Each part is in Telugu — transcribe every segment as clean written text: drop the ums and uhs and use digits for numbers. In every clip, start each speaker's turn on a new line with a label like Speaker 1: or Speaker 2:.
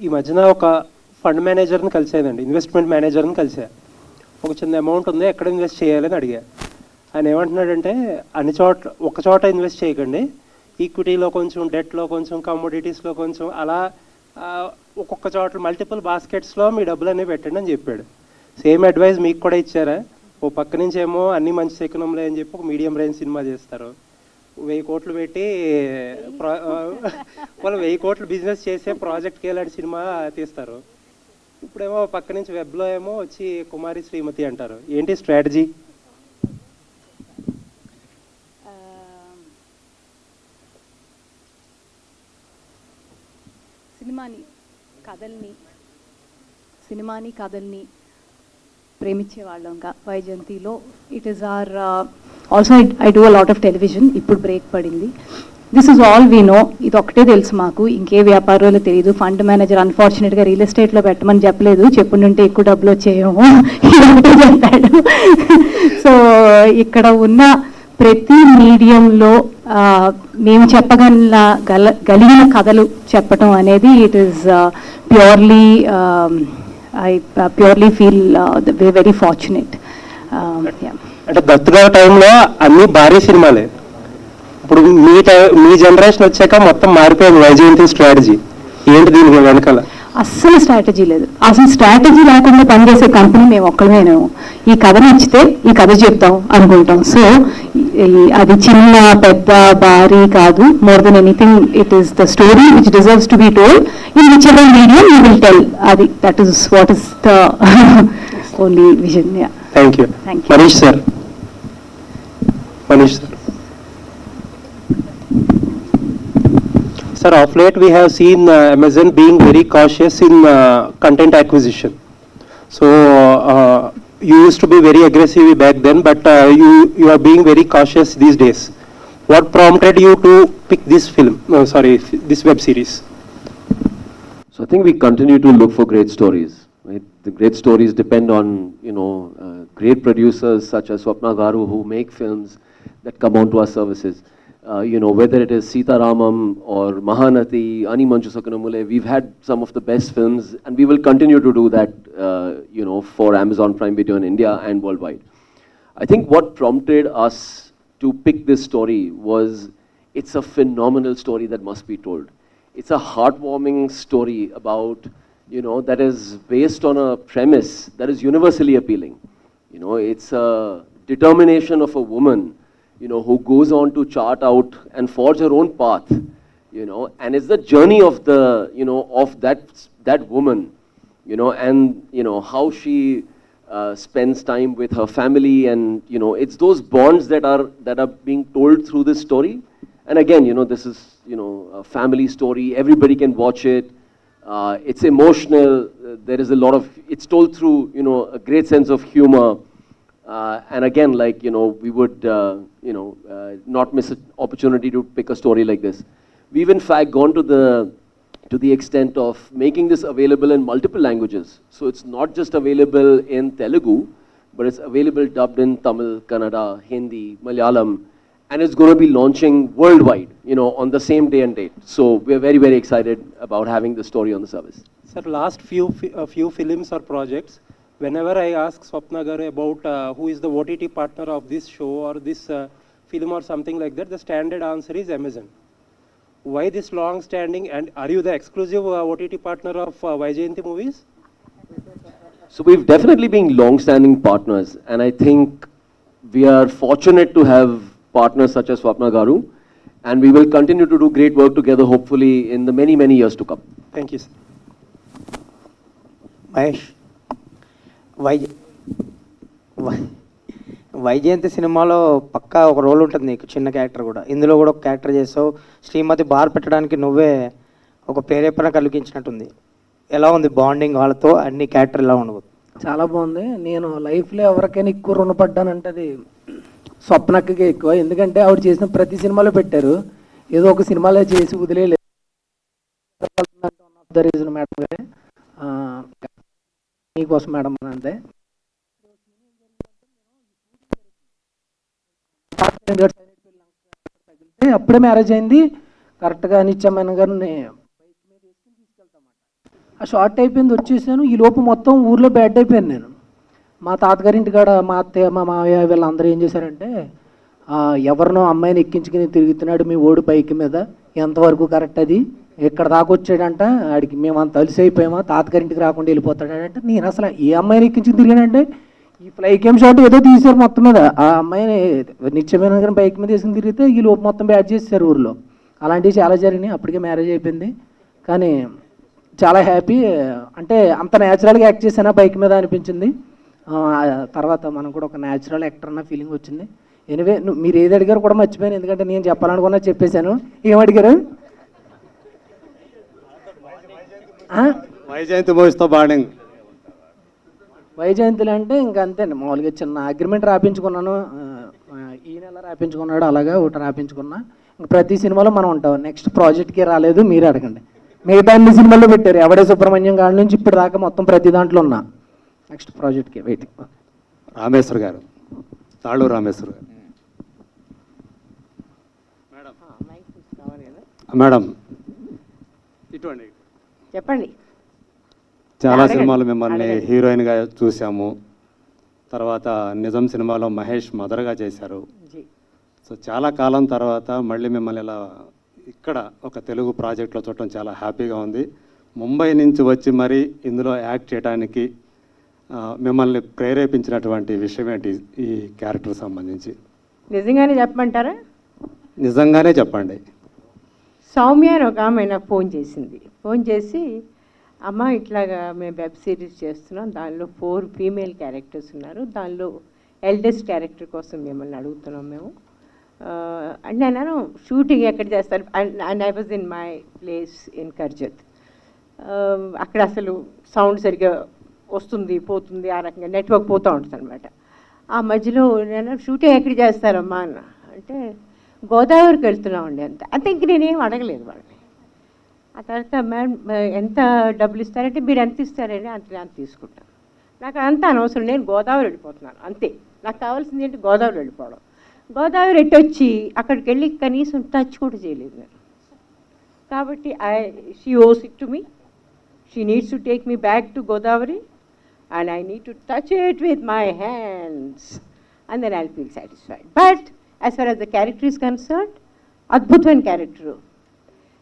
Speaker 1: ఈ మధ్యన ఒక ఫండ్ మేనేజర్ని కలిసేదండి, ఇన్వెస్ట్మెంట్ మేనేజర్ని కలిసా. ఒక చిన్న అమౌంట్ ఉంది, ఎక్కడ ఇన్వెస్ట్ చేయాలని అడిగా. ఆయన ఏమంటున్నాడంటే ఒక చోట ఇన్వెస్ట్ చేయకండి, ఈక్విటీలో కొంచెం, డెట్లో కొంచెం, కమోడిటీస్లో కొంచెం, అలా ఒక్కొక్క చోట మల్టిపుల్ బాస్కెట్స్లో మీ డబ్బులు అనేవి పెట్టండి అని చెప్పాడు. సేమ్ అడ్వైస్ మీకు కూడా ఇచ్చారా? ఓ పక్క నుంచి ఏమో అన్ని మంచి శకునంలే అని చెప్పి ఒక మీడియం రేంజ్ సినిమా చేస్తారు, 1000 కోట్లు పెట్టి వాళ్ళు 1000 కోట్లు బిజినెస్ చేసే ప్రాజెక్ట్కి వెళ్ళాడు సినిమా తీస్తారు. ఇప్పుడేమో పక్క నుంచి వెబ్లో ఏమో వచ్చి కుమారి శ్రీమతి అంటారు. ఏంటి స్ట్రాటజీ?
Speaker 2: సినిమాని కథల్ని ప్రేమించే వాళ్ళంగా వైజయంతిలో it is or also I do a lot of television. ఇప్పుడు బ్రేక్ పడింది. This is all we know. ఇది ఒకటే తెలుసు మాకు, ఇంకే వ్యాపారాలు తెలియదు. ఫండ్ మేనేజర్ అన్ఫార్చునేట్గా రియల్ ఎస్టేట్లో పెట్టమని చెప్పలేదు, చెప్పుంటే ఎక్కువ డబ్బులు వచ్చేయేమో ఇదొకటే చెప్పాడు. సో ఇక్కడ ఉన్న ప్రతి మీడియంలో మేము చెప్పగలిగిన కథలు చెప్పటం అనేది it is purely I purely feel very fortunate.
Speaker 1: అంటే దత్తుగా టైంలో అన్ని భారీ సినిమాలే. ఇప్పుడు మీ జనరేషన్ వచ్చాక మొత్తం మారిపోయింది వైజయంతి స్ట్రాటజీ. ఏంటి దీనికి వెనకాల?
Speaker 2: అస్సలు స్ట్రాటజీ లేదు. అసలు స్ట్రాటజీ లేకుండా పనిచేసే కంపెనీ మేము ఒక్కడమేనేమో. ఈ కథ నచ్చితే ఈ కథ చెప్తాం అనుకుంటాం. సో అది చిన్న పెద్ద భారీ కాదు. More than anything it is the story which deserves to be told in which ever medium you will tell. అది that is what is the only vision.
Speaker 1: Thank you. Manish sir. Sir, of late we have seen Amazon being very cautious in content acquisition. So you used to be very aggressive back then, but you are being very cautious these days. What prompted you to pick this this web series?
Speaker 3: So I think we continue to look for great stories. Right? The great stories depend on great producers such as Swapna Garu who make films that come onto our services. Whether it is Sita Ramam or Mahanati, Ani Manchu Sakanamule, we've had some of the best films, and we will continue to do that, for Amazon Prime Video in India and worldwide. I think what prompted us to pick this story was it's a phenomenal story that must be told. It's a heartwarming story about, that is based on a premise that is universally appealing. It's a determination of a woman who goes on to chart out and forge her own path, and it's the journey of of that woman, and how she spends time with her family, and it's those bonds that are being told through this story. And again, this is a family story. Everybody can watch it. It's emotional. There is a lot of, it's told through a great sense of humor. And again, we would, not miss an opportunity to pick a story like this. We've in fact gone to the extent of making this available in multiple languages. So it's not just available in Telugu, but it's available dubbed in Tamil, Kannada, Hindi, Malayalam, and it's going to be launching worldwide, on the same day and date. So we're very, very excited about having the story on the service.
Speaker 1: Sir, last few films or projects, whenever I ask Swapna Garu about who is the OTT partner of this show or this film or something like that, the standard answer is Amazon. Why this long standing, and are you the exclusive OTT partner of Vaijayanti movies?
Speaker 3: So we've definitely been long-standing partners, and I think we are fortunate to have partners such as Swapna Garu, and we will continue to do great work together, hopefully in the many, many years to come.
Speaker 1: Thank you, sir.
Speaker 4: Mahesh. Vyjayanthi సినిమాలో పక్కా ఒక రోల్ ఉంటుంది నీకు, చిన్న క్యారెక్టర్ కూడా. ఇందులో కూడా ఒక క్యారెక్టర్ చేసావు. శ్రీమతి బార్ పెట్టడానికి నువ్వే ఒక ప్రేరేపణ కలిగించినట్టుంది. ఎలా ఉంది బాండింగ్ వాళ్ళతో? అన్ని క్యారెక్టర్ ఎలా ఉండదు?
Speaker 5: చాలా బాగుంది. నేను లైఫ్లో ఎవరికైనా ఎక్కువ రుణపడ్డానంటే అది స్వప్నకి ఎక్కువ. ఎందుకంటే ఆవిడ చేసిన ప్రతి సినిమాలో పెట్టారు, ఏదో ఒక సినిమాలో చేసి వదిలేదు. ద రీజన్ మేడం గారే, మీకోసం మేడం అంతే. అప్పుడే మ్యారేజ్ అయింది. కరెక్ట్గా నిత్య మేనన్ గారిని బైక్ మీద వేసుకుని తీసుకెళ్తామాట. ఆ షార్ట్ అయిపోయింది, వచ్చేసాను. ఈ లోపు మొత్తం ఊర్లో బ్యాడ్ అయిపోయాను నేను. మా తాతగారింటి కాడ మా అత్తయ్య మా మావయ్య వీళ్ళందరూ ఏం చేశారంటే, ఎవరినో అమ్మాయిని ఎక్కించుకుని తిరుగుతున్నాడు మీ ఓడి బైక్ మీద, ఎంతవరకు కరెక్ట్ అది, ఇక్కడ దాకా వచ్చాడంట, ఆడికి మేము అంత అలసి అయిపోయామా, తాతగారింటికి రాకుండా వెళ్ళిపోతాడంటే, నేను అసలు ఏ అమ్మాయిని ఎక్కించుకుని తిరిగానంటే ఈ ఫ్లై కేమ్ షాట్ ఏదో తీశారు మొత్తం మీద. ఆ అమ్మాయిని నిత్యమైన కానీ బైక్ మీద వేసుకుని తిరిగితే ఈ లోపు మొత్తం బ్యాడ్ చేశారు ఊర్లో. అలాంటివి చాలా జరిగినాయి. అప్పటికే మ్యారేజ్ అయిపోయింది. కానీ చాలా హ్యాపీ, అంటే అంత న్యాచురల్గా యాక్ట్ చేశానా బైక్ మీద అనిపించింది. తర్వాత మనం కూడా ఒక న్యాచురల్ యాక్టర్ అన్న ఫీలింగ్ వచ్చింది. ఎనివే మీరు ఏది అడిగారు కూడా మర్చిపోయాను, ఎందుకంటే నేను చెప్పాలనుకున్నా చెప్పేశాను. ఏమడిగారు?
Speaker 6: వైజయంతి మూవీస్తో బాడింగ్.
Speaker 5: వైజయంతులు అంటే ఇంకా అంతేండి, మామూలుగా చిన్న అగ్రిమెంట్ రాపించుకున్నాను, ఈ నెల రాపించుకున్నాడు, అలాగా ఒకటి రాపించుకున్నా. ప్రతి సినిమాలో మనం ఉంటాం. నెక్స్ట్ ప్రాజెక్ట్కి రాలేదు, మీరు అడగండి. మిగతా అన్ని సినిమాల్లో పెట్టారు, ఎవడే సుబ్రహ్మణ్యం గారి నుంచి ఇప్పుడు దాకా మొత్తం ప్రతి దాంట్లో ఉన్నా. నెక్స్ట్ ప్రాజెక్ట్కి వెయిటింగ్.
Speaker 6: రామేశ్వర్ గారు, తాళూరు రామేశ్వర్ గారు. మేడం ఇటువంటి
Speaker 7: చెప్పండి.
Speaker 6: చాలా సినిమాలు మిమ్మల్ని హీరోయిన్గా చూసాము. తర్వాత నిజం సినిమాలో మహేష్ మదర్గా చేశారు. సో చాలా కాలం తర్వాత మళ్ళీ మిమ్మల్ని ఇలా ఇక్కడ ఒక తెలుగు ప్రాజెక్ట్లో చూడటం చాలా హ్యాపీగా ఉంది. ముంబై నుంచి వచ్చి మరీ ఇందులో యాక్ట్ చేయడానికి మిమ్మల్ని ప్రేరేపించినటువంటి విషయం ఏంటి ఈ క్యారెక్టర్ సంబంధించి?
Speaker 7: నిజంగానే చెప్పమంటారా?
Speaker 6: నిజంగానే చెప్పండి.
Speaker 7: సౌమ్య అని ఒక ఆమె నాకు ఫోన్ చేసి అమ్మ ఇట్లాగా మేము వెబ్ సిరీస్ చేస్తున్నాం, దానిలో 4 ఫీమేల్ క్యారెక్టర్స్ ఉన్నారు, దానిలో ఎల్డెస్ట్ క్యారెక్టర్ కోసం మిమ్మల్ని అడుగుతున్నాం మేము. అండ్ నేను షూటింగ్ ఎక్కడ చేస్తారు, and I was in my place in Karjat. అక్కడ అసలు సౌండ్ సరిగ్గా వస్తుంది పోతుంది, ఆ రకంగా నెట్వర్క్ పోతూ ఉంటుంది అనమాట. ఆ మధ్యలో నేను షూటింగ్ ఎక్కడ చేస్తారమ్మా అన్న అంటే గోదావరికి వెళ్తున్నామండి అంతే ఇంక నేనేం అడగలేదు వాళ్ళని. ఆ తర్వాత మేడం ఎంత డబ్బులు ఇస్తారంటే మీరు ఎంత ఇస్తారండి అంత తీసుకుంటాను, నాకు అంత అనవసరం, నేను గోదావరి వెళ్ళిపోతున్నాను అంతే, నాకు కావాల్సింది ఏంటి గోదావరి వెళ్ళిపోవడం. గోదావరి ఎట్టొచ్చి అక్కడికి వెళ్ళి కనీసం టచ్ కూడా చేయలేదు నేను. కాబట్టి షీ ఓస్ it to me, she needs to take me back to Godavari and I need to touch it with my hands and then I'll feel satisfied. But as far as the character is concerned, అద్భుతమైన క్యారెక్టరు.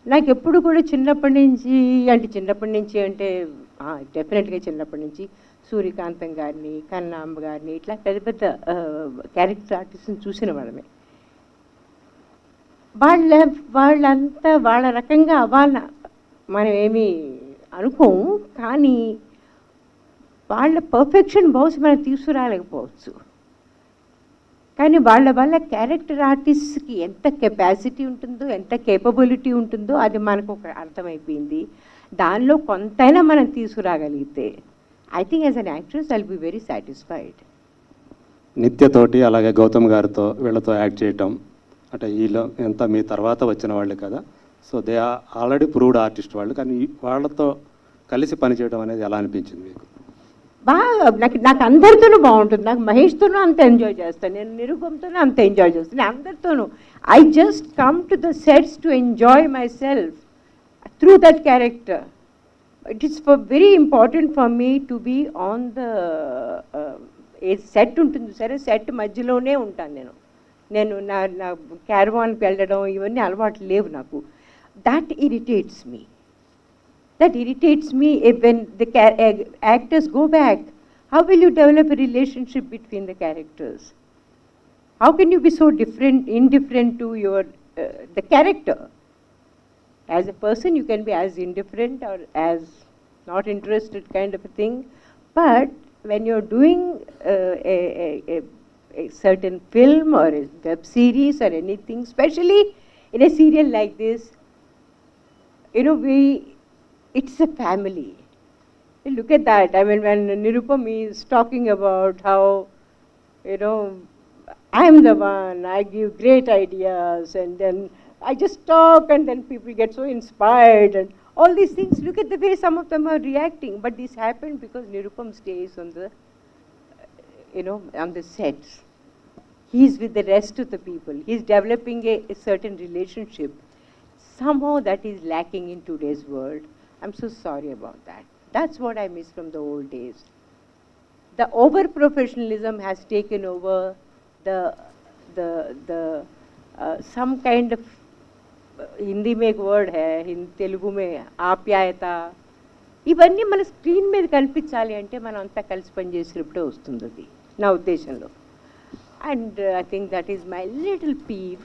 Speaker 7: నాకు ఎప్పుడు కూడా చిన్నప్పటి నుంచి అంటే డెఫినెట్గా చిన్నప్పటి నుంచి సూర్యకాంతం గారిని, కన్నాంబ గారిని, ఇట్లా పెద్ద పెద్ద క్యారెక్టర్ ఆర్టిస్ట్ని చూసిన వాళ్ళమే. వాళ్ళంతా వాళ్ళ రకంగా అవ్వాల మనం ఏమీ అనుకోము, కానీ వాళ్ళ పర్ఫెక్షన్ బహుశా మనం తీసుకురాలేకపోవచ్చు. కానీ వాళ్ళ క్యారెక్టర్ ఆర్టిస్ట్కి ఎంత కెపాసిటీ ఉంటుందో, ఎంత కేపబిలిటీ ఉంటుందో అది మనకు ఒక అర్థమైపోయింది. దానిలో కొంతైనా మనం తీసుకురాగలిగితే I think as an actress I'll be very satisfied.
Speaker 6: నిత్యతోటి అలాగే గౌతమ్ గారితో వీళ్ళతో యాక్ట్ చేయటం అంటే వీళ్ళు ఎంత మీ తర్వాత వచ్చిన వాళ్ళు కదా, so they are already proved artist వాళ్ళు, కానీ వాళ్ళతో కలిసి పనిచేయడం అనేది ఎలా అనిపించింది మీకు?
Speaker 7: బాగా నాకు అందరితోనూ బాగుంటుంది. నాకు మహేష్తోనూ అంత ఎంజాయ్ చేస్తాను, నేను నిరూపంతోనూ అంత ఎంజాయ్ చేస్తాను, అందరితోనూ. I just come to the sets to enjoy myself through that character. It is very important for me to be on the set ఉంటుంది సరే, సెట్ మధ్యలోనే ఉంటాను నేను నా క్యారవాన్కి వెళ్ళడం ఇవన్నీ అలవాట్లు లేవు నాకు. That irritates me. That irritates me when the actors go back. How will you develop a relationship between the characters? How can you be so indifferent to the character? As a person, you can be as indifferent or as not interested kind of a thing. But when you're doing a certain film or a web series or anything, especially in a serial like this, it's a family. Look at that. I mean, when Nirupam is talking about how, I'm the one, I give great ideas, and then I just talk, and then people get so inspired, and all these things. Look at the way some of them are reacting. But this happened because Nirupam stays on the, on the sets. He's with the rest of the people. He's developing a certain relationship. Somehow that is lacking in today's world. I'm so sorry about that. That's what I miss from the old days. The over professionalism has taken over the some kind of Hindi में एक वर्ड है తెలుగు में ఆప్యాయత ఇవన్నీ మన స్క్రీన్ మీద కనిపించాలి అంటే మనం అంతా కలిసి పనిచేసినప్పుడే వస్తుంది అది నా ఉద్దేశంలో and I think that is my little peeve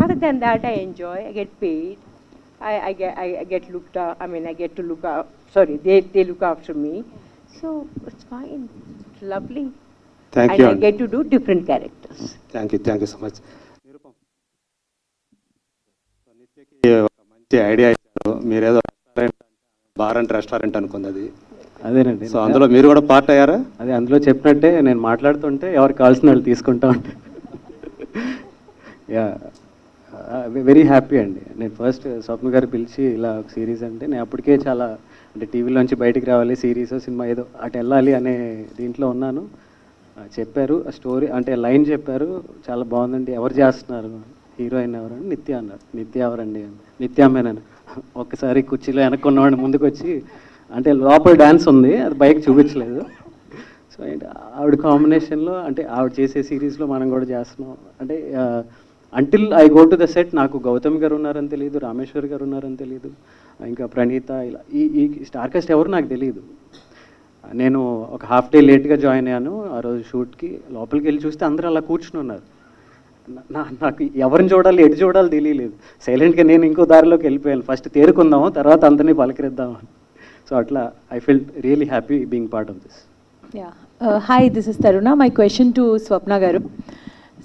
Speaker 7: other than that I enjoy I get paid I get looked up, I mean I get to look up, sorry, they look after me, so it's fine, it's lovely.
Speaker 6: Thank
Speaker 7: and
Speaker 6: you.
Speaker 7: I get to do different characters.
Speaker 6: Thank you so much. నిత్యకి ఒక మంచి ఐడియా ఇచ్చారు, మీరేదో రెస్టారెంట్ బార్ అండ్ రెస్టారెంట్ అనుకుంది అది.
Speaker 8: అదేనండి.
Speaker 6: సో అందులో మీరు కూడా పార్ట్ అయ్యారా?
Speaker 8: అదే అందులో చెప్పినట్టే నేను మాట్లాడుతుంటే ఎవరికి కావాల్సిన వాళ్ళు తీసుకుంటా ఉంటే యా వెరీ హ్యాపీ అండి. నేను ఫస్ట్ స్వప్న గారు పిలిచి ఇలా ఒక సిరీస్ అంటే నేను అప్పటికే చాలా అంటే టీవీలోంచి బయటికి రావాలి, సిరీస్ సినిమా ఏదో అటు వెళ్ళాలి అనే దీంట్లో ఉన్నాను. చెప్పారు ఆ స్టోరీ అంటే లైన్ చెప్పారు, చాలా బాగుందండి, ఎవరు చేస్తున్నారు, హీరోయిన్ ఎవరండి, నిత్య అన్నారు. నిత్య ఎవరండి, నిత్య మేనన్. ఒక్కసారి కుర్చీలో వెనక్కున్నవాడిని ముందుకు వచ్చి అంటే లోపల డ్యాన్స్ ఉంది, అది బయట చూపించలేదు. సో ఆవిడ కాంబినేషన్లో అంటే ఆవిడ చేసే సిరీస్లో మనం కూడా చేస్తున్నాం. అంటే until I go to the set నాకు గౌతమి గారు ఉన్నారని తెలియదు, రామేశ్వరి గారు ఉన్నారని తెలియదు, ఇంకా ప్రణీత, ఇలా ఈ స్టార్ కాస్ట్ ఎవరు నాకు తెలియదు. నేను ఒక హాఫ్ డే లేట్గా జాయిన్ అయ్యాను ఆ రోజు షూట్కి. లోపలికి వెళ్ళి చూస్తే అందరూ అలా కూర్చుని ఉన్నారు. నాకు ఎవరిని చూడాలి ఎటు చూడాలి తెలియలేదు. సైలెంట్గా నేను ఇంకో దారిలోకి వెళ్ళిపోయాను. ఫస్ట్ తేరుకుందాము, తర్వాత అందరినీ పలకరిద్దాము. సో అట్లా I felt really happy being part of this.
Speaker 9: Hi, this is Taruna. My question to Swapna Garu.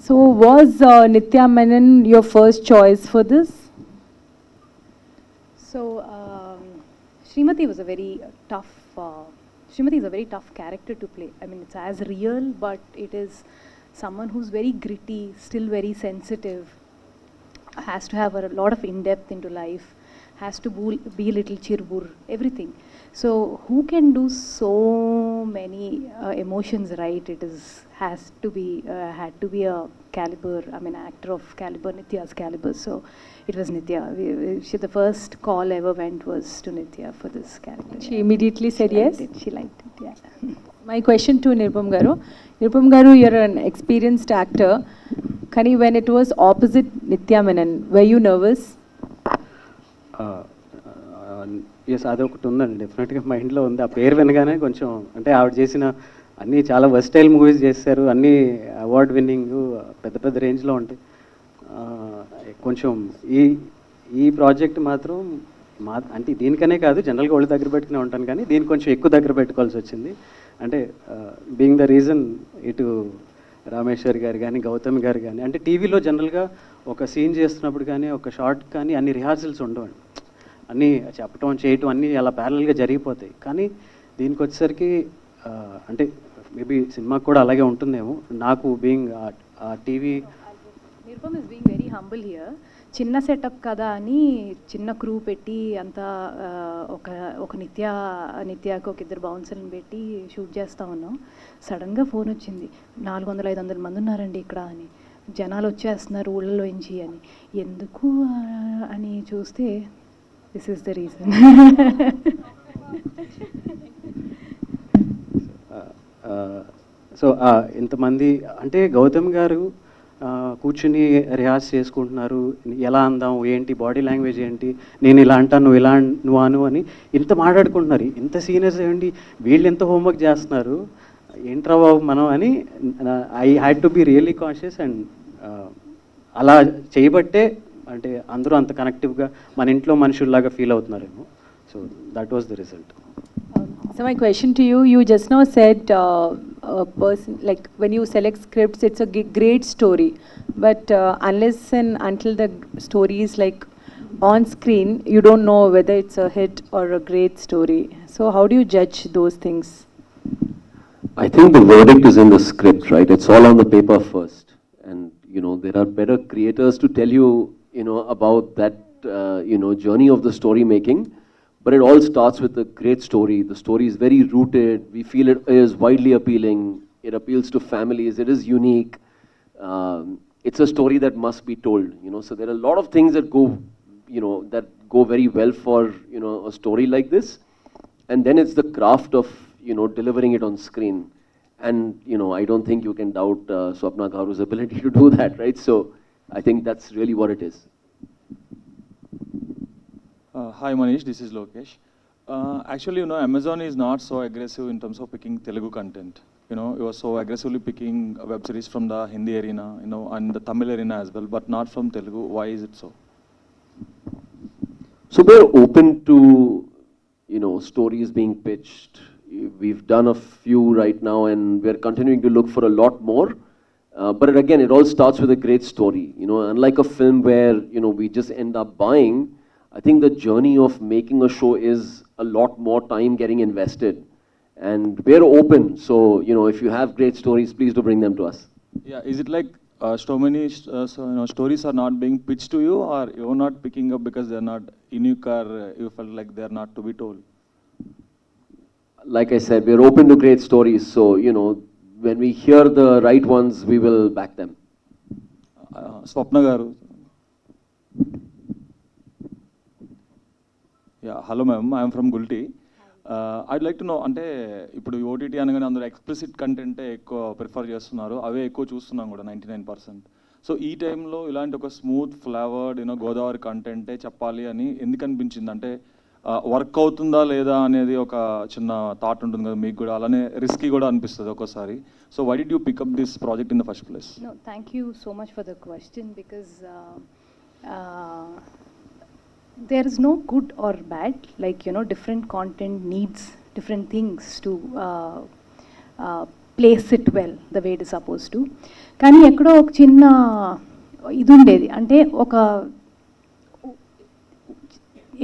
Speaker 9: So was Nithya Menen your first choice for this?
Speaker 2: So, Srimathi was a very tough, Srimathi is a very tough character to play. I mean, it's as real, but it is someone who's very gritty, still very sensitive, has to have a lot of in-depth into life, has to be a little chirbur, everything. So who can do so many emotions right? It had to be a caliber, I mean actor of caliber, Nithya's caliber. So it was Nithya. The first call ever went was to Nithya for this character.
Speaker 9: She immediately said yes?
Speaker 2: She liked it, yeah.
Speaker 9: My question to Nirupam Garu. Nirupam Garu, you're an experienced actor. Kani, when it was opposite Nithya Menen, were you nervous?
Speaker 8: Yes, అదొకటి ఉందండి, డెఫినెట్గా మైండ్లో ఉంది. ఆ పేరు వినగానే కొంచెం అంటే ఆవిడ చేసిన అన్నీ చాలా వర్స్టైల్ మూవీస్ చేశారు, అన్నీ అవార్డ్ విన్నింగ్ పెద్ద పెద్ద రేంజ్లో ఉంటాయి. కొంచెం ఈ ప్రాజెక్ట్ మాత్రం అంటే దీనికనే కాదు, జనరల్గా ఒళ్ళు దగ్గర పెట్టుకునే ఉంటాను, కానీ దీనికి కొంచెం ఎక్కువ దగ్గర పెట్టుకోవాల్సి వచ్చింది. అంటే బీయింగ్ ద రీజన్ ఇటు రామేశ్వరి గారు కానీ గౌతమి గారు కానీ, అంటే టీవీలో జనరల్గా ఒక సీన్ చేస్తున్నప్పుడు కానీ ఒక షార్ట్ కానీ అన్ని రిహార్సల్స్ ఉండవండి, అన్నీ చెప్పటం చేయటం అన్నీ అలా ప్యారల్గా జరిగిపోతాయి. కానీ దీనికి వచ్చేసరికి అంటే మేబీ సినిమాకి కూడా అలాగే ఉంటుందేమో. నాకు being TV
Speaker 2: Nirupam is being very humble here. చిన్న సెటప్ కదా అని చిన్న క్రూ పెట్టి అంతా ఒక నిత్యాకి ఒక ఇద్దరు బౌన్సర్ని పెట్టి షూట్ చేస్తూ ఉన్నాం. సడన్గా ఫోన్ వచ్చింది, 400-500 మంది ఉన్నారండి ఇక్కడ అని, జనాలు వచ్చేస్తున్నారు ఊళ్ళలోంచి అని. ఎందుకు అని చూస్తే this is the reason.
Speaker 8: So ఇంతమంది అంటే గౌతమ్ గారు కూర్చుని రిహార్స్ చేసుకుంటున్నారు, ఎలా అందాం ఏంటి, బాడీ లాంగ్వేజ్ ఏంటి, నేను ఇలా అంటాను నువ్వు ఇలా నువ్వు అను అని ఇంత మాట్లాడుకుంటున్నారు. ఇంత సీనియర్స్ ఏంటి వీళ్ళు ఎంత హోంవర్క్ చేస్తున్నారు, ఏంట్రా బాబు మనం అని I had to be really conscious. And అలా చేయబట్టే అంటే అందరూ అంత కనెక్టివ్గా మన ఇంట్లో మనుషుల్లాగా ఫీల్ అవుతున్నారేమో. So that was the result.
Speaker 9: So my question to you, you just now said a person, like when you select scripts, it's a great story, but unless and until the story is like on screen, you don't know whether it's a hit or a great story. So how do you judge those things?
Speaker 3: I think the verdict is in the script, right? It's all on the paper first. And, you know, there are better creators to tell you, you know, about that, journey of the story making. But it all starts with a great story. The story is very rooted. We feel it is widely appealing. It appeals to families. It is unique. It's a story that must be told, you know. So there are a lot of things that go very well for, you know, a story like this. And then it's the craft of, you know, delivering it on screen. And, you know, I don't think you can doubt Swapna Garu's ability to do that, right? So I think that's really what it is.
Speaker 10: Hi Manish, this is Lokesh. Actually, you know, Amazon is not so aggressive in terms of picking Telugu content. You know, it was so aggressively picking web series from the Hindi arena, you know, and the Tamil arena as well, but not from Telugu. Why is it so?
Speaker 3: So we're open to, you know, stories being pitched. We've done a few right now, and we're continuing to look for a lot more. But again, it all starts with a great story. You know, unlike a film where, you know, we just end up buying, I think the journey of making a show is a lot more time getting invested. And we're open. So, you know, if you have great stories, please do bring them to us.
Speaker 10: Yeah, is it like so many you know, stories are not being pitched to you, or you're not picking up because they're not unique, or you felt like they're not to be told?
Speaker 3: Like I said, we're open to great stories. So, you know, when we hear the right ones, we will back them.
Speaker 10: Swapna Garu. Yeah, hello ma'am, I'm from Gulti. I'd like to know, అంటే ఇప్పుడు ఓటీటీ అనగానే అందరూ ఎక్స్ప్లిసిట్ కంటెంటే ఎక్కువ ప్రిఫర్ చేస్తున్నారు, అవే ఎక్కువ చూస్తున్నాం కూడా 99%. సో ఈ టైంలో ఇలాంటి ఒక స్మూత్ ఫ్లేవర్డ్, యూనో, గోదావరి కంటెంటే చెప్పాలి అని ఎందుకు అనిపించింది? అంటే వర్క్ అవుతుందా లేదా అనేది ఒక చిన్న థాట్ ఉంటుంది కదా మీకు కూడా, అలానే రిస్కీ కూడా అనిపిస్తుంది ఒక్కోసారి. So why did you pick up this project in the first place?
Speaker 2: No, thank you so much for the question, because there is no good or bad. Like, you know, different content needs different things to place it well the way it is supposed to. కానీ ఎక్కడో ఒక చిన్న ఇది ఉండేది, అంటే ఒక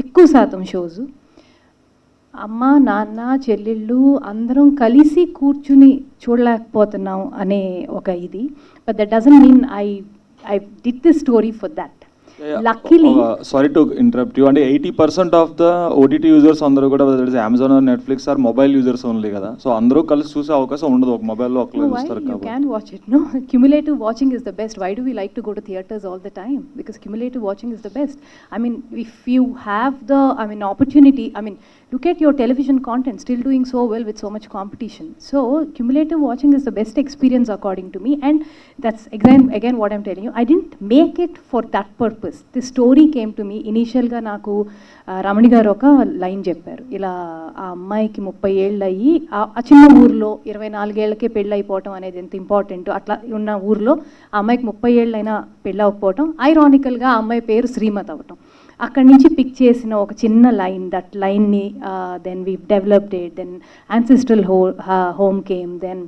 Speaker 2: ఎక్కువ శాతం షోస్ అమ్మ నాన్న చెల్లెళ్ళు అందరం కలిసి కూర్చుని చూడలేకపోతున్నాం అనే ఒక ఇది. But that doesn't mean I did this story for that. Luckily,
Speaker 10: sorry to interrupt you. And 80% of the OTT users అందరూ కూడా, whether it is Amazon or Netflix, are mobile users only కదా. సో అందరూ కలిసి చూసే అవకాశం ఉండదు, ఒక మొబైల్లో ఒకళ్ళు చూస్తారు
Speaker 2: you
Speaker 10: కాబట్టి.
Speaker 2: can watch it. No, cumulative watching is the best. Why do we like to go to theaters all the time? Because cumulative watching is the best. I mean, if you have the, opportunity, look at your television content still doing so well with so much competition. So cumulative watching is the best experience according to me, and that's again what I'm telling you. I didn't make it for that purpose. This story came to me initial ga. Naku Ramani garu oka line చెప్పారు, ఇలా ఆ అమ్మాయికి 30 ఏళ్ళు అయ్యి ఆ చిన్న ఊర్లో 24 ఏళ్ళకే పెళ్ళి అయిపోవటం అనేది ఎంత ఇంపార్టెంట్. అట్లా ఉన్న ఊర్లో ఆ అమ్మాయికి 30 ఏళ్ళు అయినా పెళ్ళి అవ్వకపోవటం, ఐరానికల్గా ఆ అమ్మాయి పేరు శ్రీమతి అవ్వటం. అక్కడి నుంచి పిక్ చేసిన ఒక చిన్న లైన్, దట్ లైన్ని then we developed it, then ancestral home came, then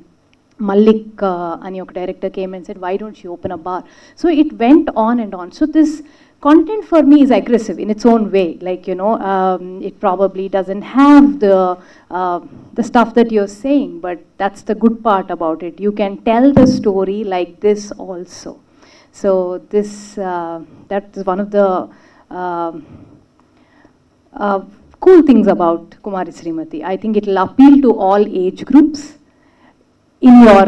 Speaker 2: Malik ani oka director came and said, why don't you open a bar? So it went on and on. So this content for me is aggressive in its own way. Like, you know, it probably doesn't have the stuff that you're saying, but that's the good part about it. You can tell the story like this also. So this, that is one of the cool things about Kumari Srimathi. I think it will appeal to all age groups. In your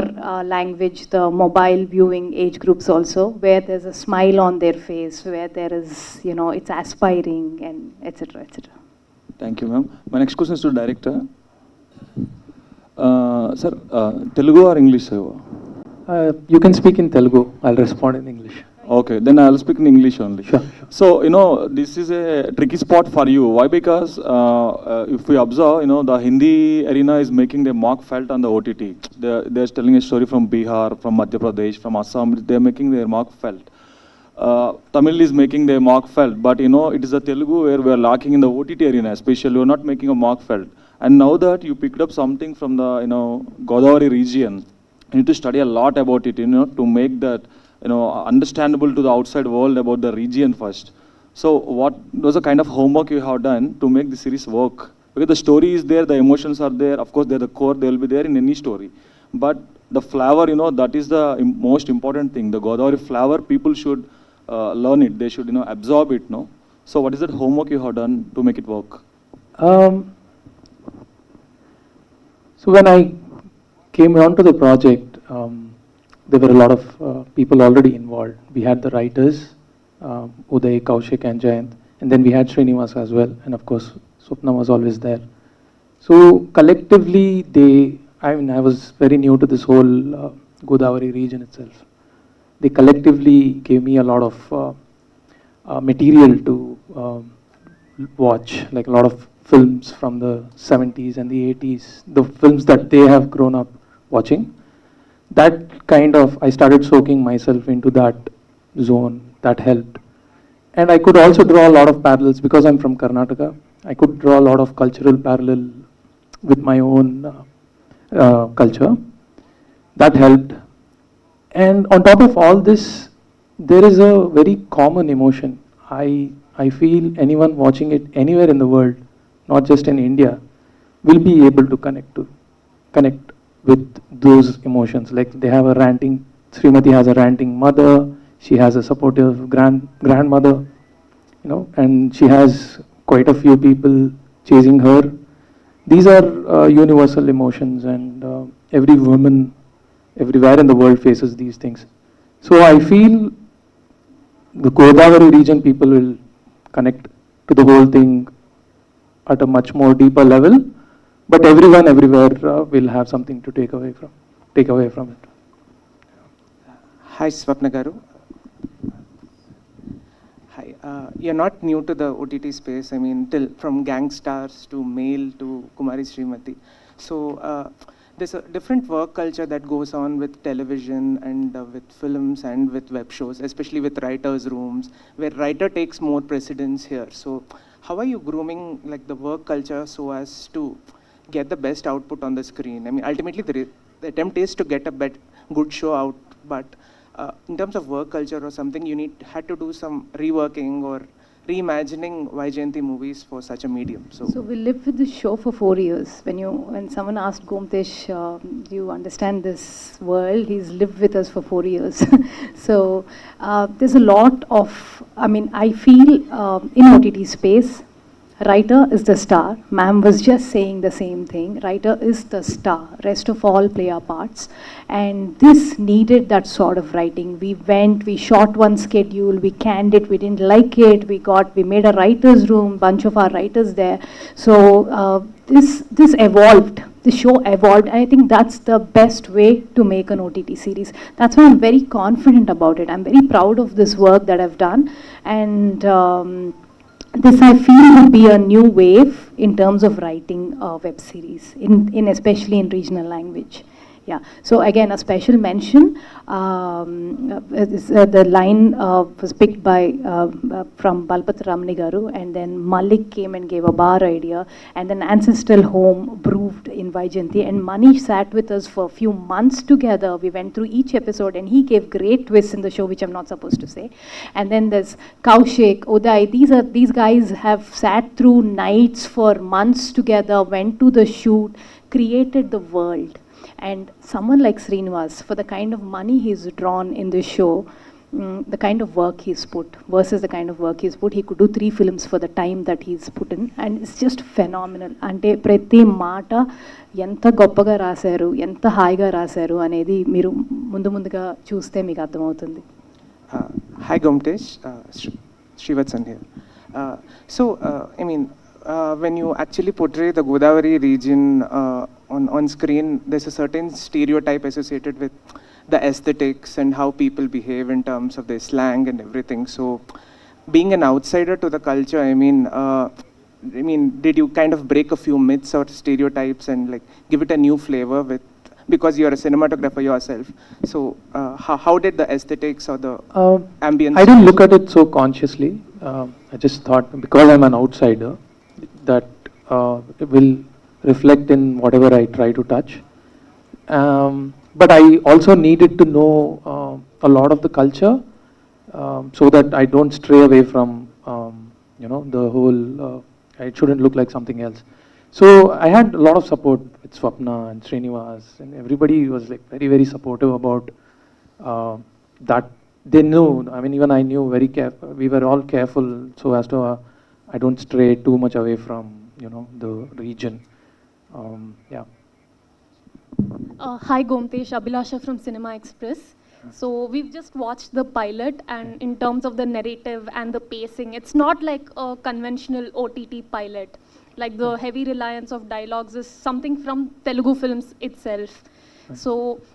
Speaker 2: language, the mobile viewing age groups also, where there's a smile on their face, where there is, you know, it's aspiring, and etc. etc.
Speaker 10: Thank you, ma'am. My next question is to director. Sir, Telugu or English?
Speaker 11: You can speak in Telugu. I'll respond in English.
Speaker 10: Okay, then I'll speak in English only.
Speaker 11: Sure.
Speaker 10: So, you know, this is a tricky spot for you. Why? Because if we observe, you know, the Hindi arena is making their mark felt on the OTT. They're telling a story from Bihar, from Madhya Pradesh, from Assam. They're making their mark felt. Tamil is making their mark felt. But, you know, it is the Telugu where we're lacking in the OTT arena, especially. We're not making a mark felt. And now that you picked up something from the, you know, Godavari region, you need to study a lot about it, you know, to make that, you know, understandable to the outside world about the region first. So what was the kind of homework you have done to make the series work? Because the story is there, the emotions are there, of course they're the core, they will be there in any story. But the flavor, you know, that is the most important thing. The Godavari flavor, people should learn it, they should, you know, absorb it, no? So what is that homework you have done to make it work?
Speaker 11: So when I came onto the project, there were a lot of people already involved. We had the writers, Uday, Kaushik and Jayant, and then we had Srinivas as well, and of course Swapna was always there. So collectively, I was very new to this whole Godavari region itself. They collectively gave me a lot of material to watch, like a lot of films from the 70s and the 80s, the films that they have grown up watching. That kind of, I started soaking myself into that zone. That helped. And I could also draw a lot of parallels because I'm from Karnataka. I could draw a lot of cultural parallel with my own culture. That helped. And on top of all this, there is a very common emotion. I feel anyone watching it anywhere in the world, not just in India, will be able to connect with those emotions. Like they have a ranting, Srimati has a ranting mother, she has a supportive grandmother, and she has quite a few people chasing her. These are universal emotions, and every woman everywhere in the world faces these things. So I feel the Godavari region people will connect to the whole thing at a much more deeper level, but everyone everywhere will have something to take away from it.
Speaker 12: Hi, Swapna Garu. Hi. You're not new to the OTT space. I mean, from Gangstars to Mail to Kumari Srimathi. So there's a different work culture that goes on with television and with films and with web shows, especially with writers' rooms, where writer takes more precedence here. So how are you grooming like the work culture so as to get the best output on the screen? I mean, ultimately the attempt is to get a good show out, but in terms of work culture or something, you had to do some reworking or reimagining Vaijayanti movies for such a medium.
Speaker 2: So we lived with this show for 4 years. When someone asked Gomtesh, do you understand this world? He's lived with us for 4 years. So there's a lot of, I feel in OTT space, writer is the star. Ma'am was just saying the same thing. Writer is the star. Rest of all play our parts. And this needed that sort of writing. We shot one schedule, we canned it, we didn't like it, we made a writer's room, bunch of our writers there. So this evolved. The show evolved, and I think that's the best way to make an OTT series. That's why I'm very confident about it. I'm very proud of this work that I've done. And this I feel will be a new wave in terms of writing web series, especially in regional language. Yeah. So again, a special mention. The line was picked by from Balpat Ramani Garu, and then Malik came and gave a bar idea, and then Ancestral Home brewed in Vaijayanti, and Manish sat with us for a few months together. We went through each episode, and he gave great twists in the show, which I'm not supposed to say. And then there's Kaushik, Uday. These guys have sat through nights for months together, went to the shoot, created the world. And someone like Srinivas, for the kind of money he's drawn in this show, the kind of work he's put versus the kind of work he's put, he could do 3 films for the time that he's put in, and it's just phenomenal. Ante prati mata enta goppaga rasaru, enta haiga rasaru anedi meeru munduga chuste meeku ardhamautundi.
Speaker 12: Hi Gomtesh, Srivatsan here. When you actually portray the Godavari region on screen, there's a certain stereotype associated with the aesthetics and how people behave in terms of their slang and everything. So being an outsider to the culture, did you kind of break a few myths or stereotypes and like give it a new flavor because you're a cinematographer yourself? So how did the aesthetics or the ambience?
Speaker 11: I didn't look at it so consciously. I just thought, because I'm an outsider, that it will reflect in whatever I try to touch. But I also needed to know a lot of the culture so that I don't stray away from, the whole, it shouldn't look like something else. So I had a lot of support with Swapna and Srinivas, and everybody was like very, very supportive about that. They knew, even I knew very careful, we were all careful so as to, I don't stray too much away from, the region. Yeah.
Speaker 13: Hi Gomtesh, Abhilasha from Cinema Express. So we've just watched the pilot, and in terms of the narrative and the pacing, it's not like a conventional OTT pilot. Like the heavy reliance of dialogues is something from Telugu films itself. So,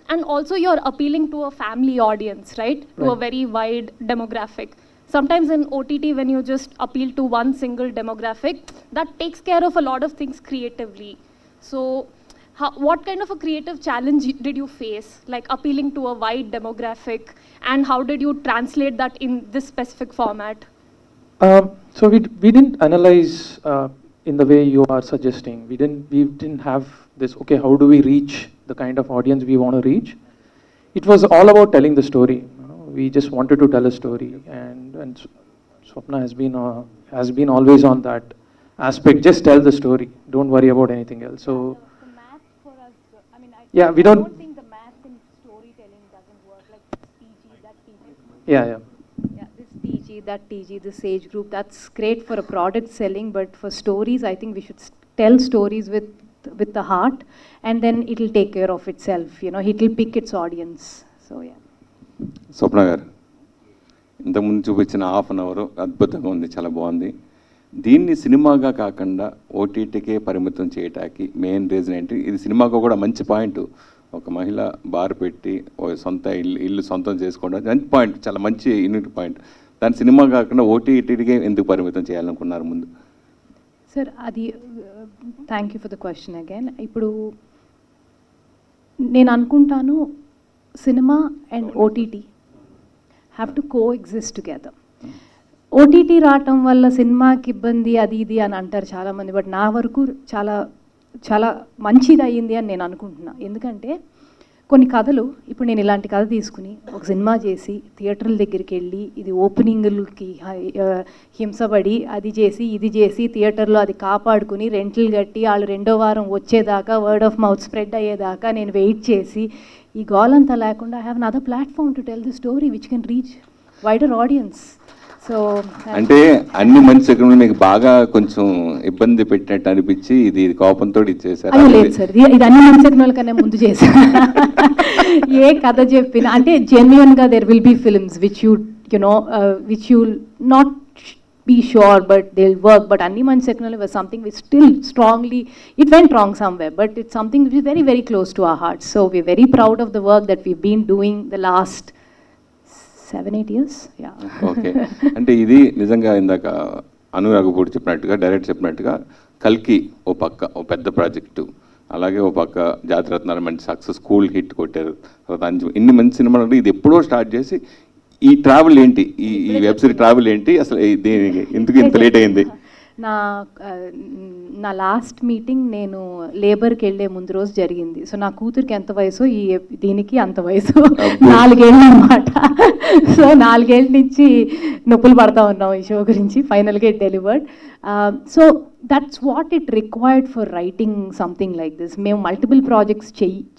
Speaker 13: and also you're appealing to a family audience, right? To a very wide demographic. Sometimes in OTT, when you just appeal to one single demographic, that takes care of a lot of things creatively. So, what kind of a creative challenge did you face, like appealing to a wide demographic, and how did you translate that in this specific format?
Speaker 11: So we didn't analyze in the way you are suggesting. We didn't have this, okay, how do we reach the kind of audience we want to reach? It was all about telling the story. We just wanted to tell a story, and Swapna has been always on that aspect. Just tell the story. Don't worry about anything else. So
Speaker 13: The math for us, I mean,
Speaker 11: yeah, we
Speaker 13: I
Speaker 11: don't.
Speaker 13: don't think the math in storytelling doesn't work, like PG, that PG.
Speaker 11: Yeah.
Speaker 2: Yeah, this TG, that TG, this age group, that's great for a product selling, but for stories, I think we should tell stories with the heart, and then it'll take care of itself. It'll pick its audience. So yeah.
Speaker 14: స్వప్న గారు, ఇంతకుముందు చూపించిన హాఫ్ అన్ అవర్ అద్భుతంగా ఉంది, చాలా బాగుంది. దీన్ని సినిమాగా కాకుండా ఓటీటీకే పరిమితం చేయటానికి మెయిన్ రీజన్ ఏంటి? ఇది సినిమాకు కూడా మంచి పాయింట్. ఒక మహిళ బార్ పెట్టి సొంత ఇల్లు సొంతం చేసుకోవడం మంచి పాయింట్, చాలా మంచి యూనిట్ పాయింట్. దాని సినిమా కాకుండా ఓటీటీకే ఎందుకు పరిమితం చేయాలనుకున్నారు ముందు?
Speaker 2: సార్, అది thank you for the question again. ఇప్పుడు నేను అనుకుంటాను cinema and OTT have to co exist together. OTT రావటం వల్ల సినిమాకి ఇబ్బంది అది ఇది అని అంటారు చాలామంది, బట్ నా వరకు చాలా చాలా మంచిది అయ్యింది అని నేను అనుకుంటున్నా. ఎందుకంటే కొన్ని కథలు, ఇప్పుడు నేను ఇలాంటి కథ తీసుకుని ఒక సినిమా చేసి థియేటర్ల దగ్గరికి వెళ్ళి ఇది ఓపెనింగ్లకి హింసపడి అది చేసి ఇది చేసి థియేటర్లో అది కాపాడుకుని రెంట్లు కట్టి వాళ్ళు రెండో వారం వచ్చేదాకా వర్డ్ ఆఫ్ మౌత్ స్ప్రెడ్ అయ్యేదాకా నేను వెయిట్ చేసి ఈ గోలంతా లేకుండా I have another platform to tell the story which can reach wider audience. So
Speaker 14: అంటే అన్ని మంచి సెకండ్లు మీకు బాగా కొంచెం ఇబ్బంది పెట్టినట్టు అనిపించి ఇది కోపంతో ఇచ్చేసారు?
Speaker 2: అది లేదు సార్, ఇది అన్ని మంచి కన్నా ముందు చేశాను. ఏ కథ చెప్పినా అంటే జెన్యున్గా there will be films which which you not be sure, but they'll work. But Anniman Secondary was something we still strongly, it went wrong somewhere, but it's something which is very, very close to our hearts. So we're very proud of the work that we've been doing the last 7-8 years. Yeah.
Speaker 14: Okay. అంటే ఇది నిజంగా ఇందాక అనురాగపూడి చెప్పినట్టుగా, డైరెక్ట్ చెప్పినట్టుగా కల్కి ఓ పక్క ఓ పెద్ద ప్రాజెక్టు, అలాగే ఓ పక్క జాతిరత్నాలు మంచి సక్సెస్, స్కూల్ హిట్ కొట్టారు. తర్వాత ఇన్ని మంచి సినిమాలు, ఇది ఎప్పుడో స్టార్ట్ చేసి ఈ ట్రావెల్ ఏంటి, ఈ వెబ్ సిరీస్ ట్రావెల్ ఏంటి, అసలు దీనికి ఎందుకు ఇంత లేట్ అయింది?
Speaker 2: నా లాస్ట్ మీటింగ్ నేను లేబర్కి వెళ్ళే ముందు రోజు జరిగింది. సో నా కూతురికి ఎంత వయసు, దీనికి అంత వయసు, 4 ఏళ్ళు అనమాట. సో 4 ఏళ్ళ నుంచి నొప్పులు పడతా ఉన్నాం ఈ షో గురించి. ఫైనల్గా it delivered. So that's what it required for writing something like this. మేము మల్టిపుల్ ప్రాజెక్ట్స్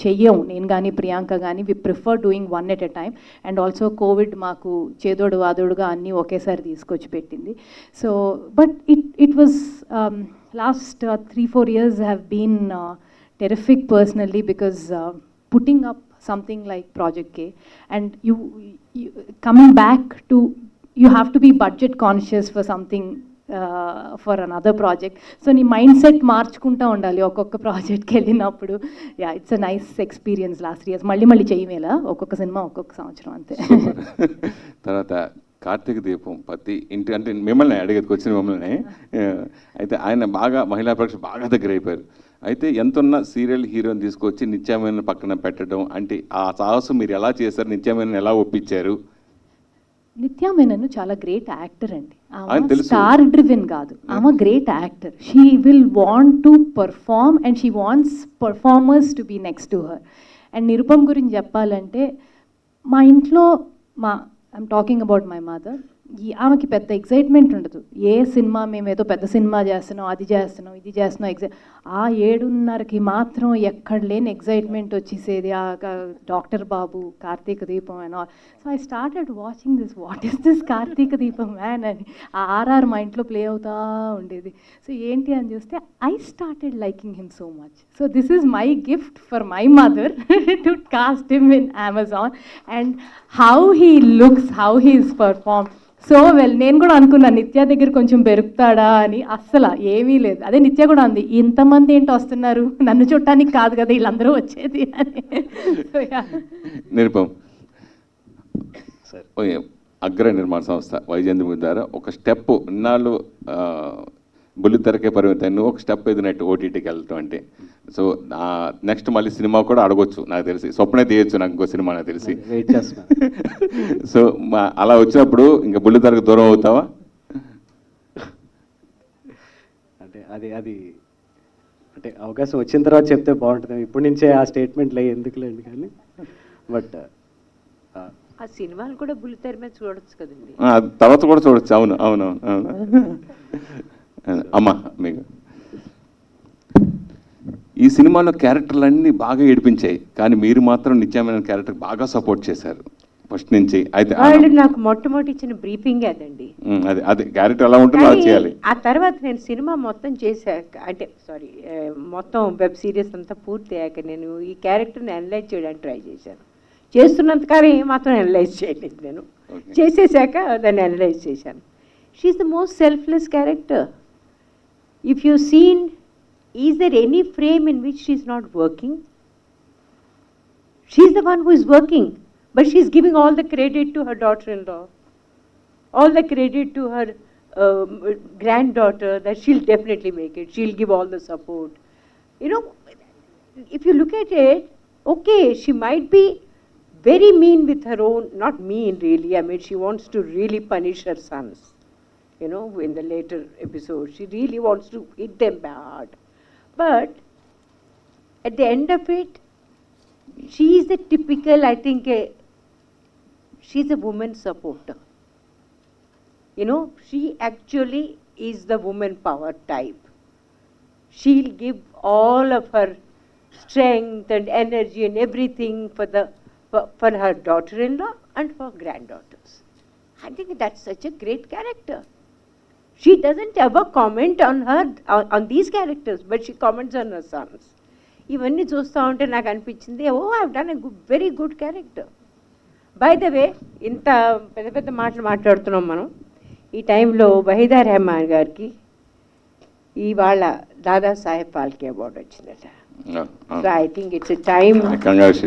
Speaker 2: చెయ్యము, నేను కానీ ప్రియాంక కానీ. We prefer doing one at a time. And also Covid మాకు చేదోడు వాదోడుగా అన్నీ ఒకేసారి తీసుకొచ్చి పెట్టింది. So but it was last 3-4 years have been terrific personally, because putting up something like Project K, and you coming back to, you have to be budget conscious for something, for another project. So నీ మైండ్ సెట్ మార్చుకుంటూ ఉండాలి ఒక్కొక్క ప్రాజెక్ట్కి వెళ్ళినప్పుడు. Yeah, it's a nice experience. Last 3 years మళ్ళీ చేయమేలా, ఒక్కొక్క సినిమా ఒక్కొక్క సంవత్సరం అంతే.
Speaker 14: తర్వాత కార్తీక దీపం పతి ఇంటి, అంటే మిమ్మల్ని అడిగేది వచ్చిన మిమ్మల్ని. అయితే ఆయన బాగా మహిళా ప్రేక్షకులు బాగా దగ్గర అయిపోయారు. అయితే ఎంతున్న సీరియల్ హీరోని తీసుకొచ్చి నిత్య మేనన్ పక్కన పెట్టడం, అంటే ఆ సాహసం మీరు ఎలా చేశారు? నిత్య మేనన్ ఎలా ఒప్పించారు?
Speaker 2: నిత్య మేనన్ చాలా గ్రేట్ యాక్టర్ అండి. ఆమె స్టార్ డ్రివెన్ కాదు, ఆమె great actor. She will want to perform and she wants performers to be next to her. And Nirupam గురించి చెప్పాలంటే, మా ఇంట్లో I'm talking about my mother. ఆమెకి పెద్ద ఎగ్జైట్మెంట్ ఉండదు. ఏ సినిమా మేము ఏదో పెద్ద సినిమా చేస్తున్నాం, అది చేస్తున్నాం, ఇది చేస్తున్నాం, ఆ 7:30కి మాత్రం ఎక్కడ లేని ఎగ్జైట్మెంట్ వచ్చేసేది. ఆ doctor Babu, Karthika Deepam and all. So I started watching this, what is this Karthika Deepam man అని. ఆ ఆర్ఆర్ మా ఇంట్లో ప్లే అవుతూ ఉండేది. సో ఏంటి అని చూస్తే I started liking him so much. So this is my gift for my mother to cost him in Amazon. And how he looks, how he is perform so well. నేను కూడా అనుకున్నాను నిత్య దగ్గర కొంచెం పెరుగుతాడా అని. అస్సలు ఏమీ లేదు. అదే నిత్య కూడా అంది, ఇంతమంది ఏంటో వస్తున్నారు, నన్ను చూడటానికి కాదు కదా వీళ్ళందరూ వచ్చేది అని.
Speaker 14: నిరుపం అగ్ర నిర్మాణ సంస్థ వైజయంతి ద్వారా ఒక స్టెప్ ఇన్నాళ్ళు బుల్లితెరకే పరిమితం, ఒక స్టెప్ ఎదినట్టు ఓటీటీకి వెళ్ళటం అంటే. సో నెక్స్ట్ మళ్ళీ సినిమా కూడా అడగొచ్చు నాకు తెలిసి, స్వప్నే తీయచ్చు నాకు ఇంకో సినిమా నాకు తెలిసి. సో అలా వచ్చినప్పుడు ఇంకా బుల్లితెరకు దూరం అవుతావా?
Speaker 8: అంటే అది అంటే అవకాశం వచ్చిన తర్వాత చెప్తే బాగుంటుంది. ఇప్పటి నుంచే ఆ స్టేట్మెంట్లు ఎందుకులేండి కానీ. బట్
Speaker 7: ఆ సినిమాలు కూడా బుల్లితెర మీద చూడొచ్చు కదండి,
Speaker 14: తర్వాత కూడా చూడొచ్చు. అవును అవును అవును. అమ్మా మీకు ఈ సినిమాలో క్యారెక్టర్లన్నీ బాగా ఏడిపించాయి, కానీ మీరు మాత్రం నిత్య మేనన్ క్యారెక్టర్ బాగా సపోర్ట్ చేశారు ఫస్ట్ నుంచి. అయితే
Speaker 7: వాళ్ళు నాకు మొట్టమొదటి ఇచ్చిన బ్రీఫింగ్ అదండి.
Speaker 14: అదే క్యారెక్టర్ ఎలా ఉంటుందో అది చేయాలి.
Speaker 7: ఆ తర్వాత నేను సినిమా మొత్తం చేశాక, అంటే సారీ మొత్తం వెబ్ సిరీస్ అంతా పూర్తి అయ్యాక నేను ఈ క్యారెక్టర్ని అనలైజ్ చేయడానికి ట్రై చేశాను. చేస్తున్నంతకాలం ఏమాత్రం అనలైజ్ చేయలేదు నేను. చేసేసాక దాన్ని అనలైజ్ చేశాను. She is the most selfless character. If you've seen, is there any frame in which she's not working? She's the one who is working, but she's giving all the credit to her daughter-in-law, all the credit to her granddaughter that she'll definitely make it, she'll give all the support. You know, if you look at it, okay, she might be very mean with her own, not mean really, I mean she wants to really punish her sons. You know, in the later episode, she really wants to hit them bad. But at the end of it, she is the typical, I think, she's a woman supporter. You know, she actually is the woman power type. She'll give all of her strength and energy and everything for her daughter-in-law and for granddaughters. I think that's such a great character. She doesn't ever comment on these characters, but she comments on her sons. ఇవన్నీ చూస్తూ ఉంటే నాకు అనిపించింది, oh I've done a very good character. By the way, ఇంత పెద్ద పెద్ద మాటలు మాట్లాడుతున్నాం మనం. ఈ టైంలో వహీదా రెహమాన్ గారికి ఇవాళ దాదాసాహెబ్ ఫాల్కే అవార్డు వచ్చిందట. So I think it's a time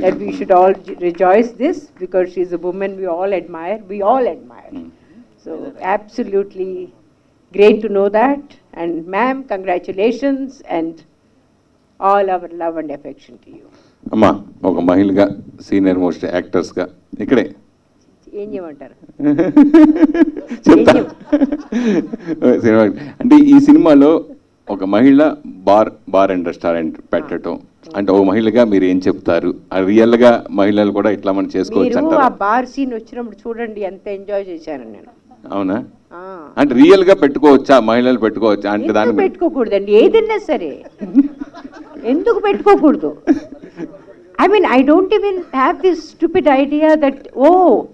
Speaker 7: that we should all rejoice this, because she's a woman we all admire. So absolutely great to know that, and ma'am, congratulations and all our love and affection to you.
Speaker 14: అమ్మా, ఒక మహిళగా సీనియర్ మోస్ట్ యాక్టర్స్గా ఇక్కడే
Speaker 7: ఏం చేయమంటారు?
Speaker 14: చెప్తా. సినిమా అంటే ఈ సినిమాలో ఒక మహిళ బార్ అండ్ రెస్టారెంట్ పెట్టడం అంటే ఒక మహిళగా మీరు ఏం చెప్తారు? రియల్గా మహిళలు కూడా ఇట్లా మనం చేసుకోవచ్చు అంటారు?
Speaker 7: ఆ బార్ సీన్ వచ్చినప్పుడు చూడండి ఎంత ఎంజాయ్ చేశాను నేను.
Speaker 14: అవునా? అంటే రియల్ గా పెట్టుకోవచ్చా, మహిళలు పెట్టుకోవచ్చా అంటే? దాన్ని
Speaker 7: పెట్టుకోకూడదండి, ఏదైనా సరే ఎందుకు పెట్టుకోకూడదు? I mean, I don't even have this stupid idea that, oh,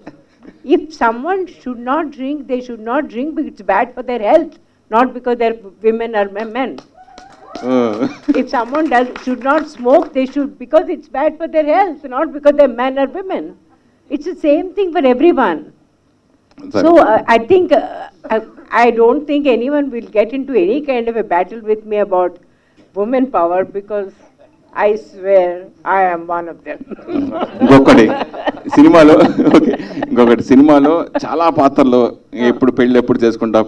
Speaker 7: if someone should not drink, they should not drink because it's bad for their health, not because they're women or men. If someone should not smoke, they should, because it's bad for their health, not because they're men or women. It's the same thing for everyone. So I think, I don't think anyone will get into any kind of a battle with me about women power, because I swear I am one of them.
Speaker 14: ఇంకొకటి సినిమాలో చాలా పాత్రలు ఎప్పుడు పెళ్ళి చేసుకుంటా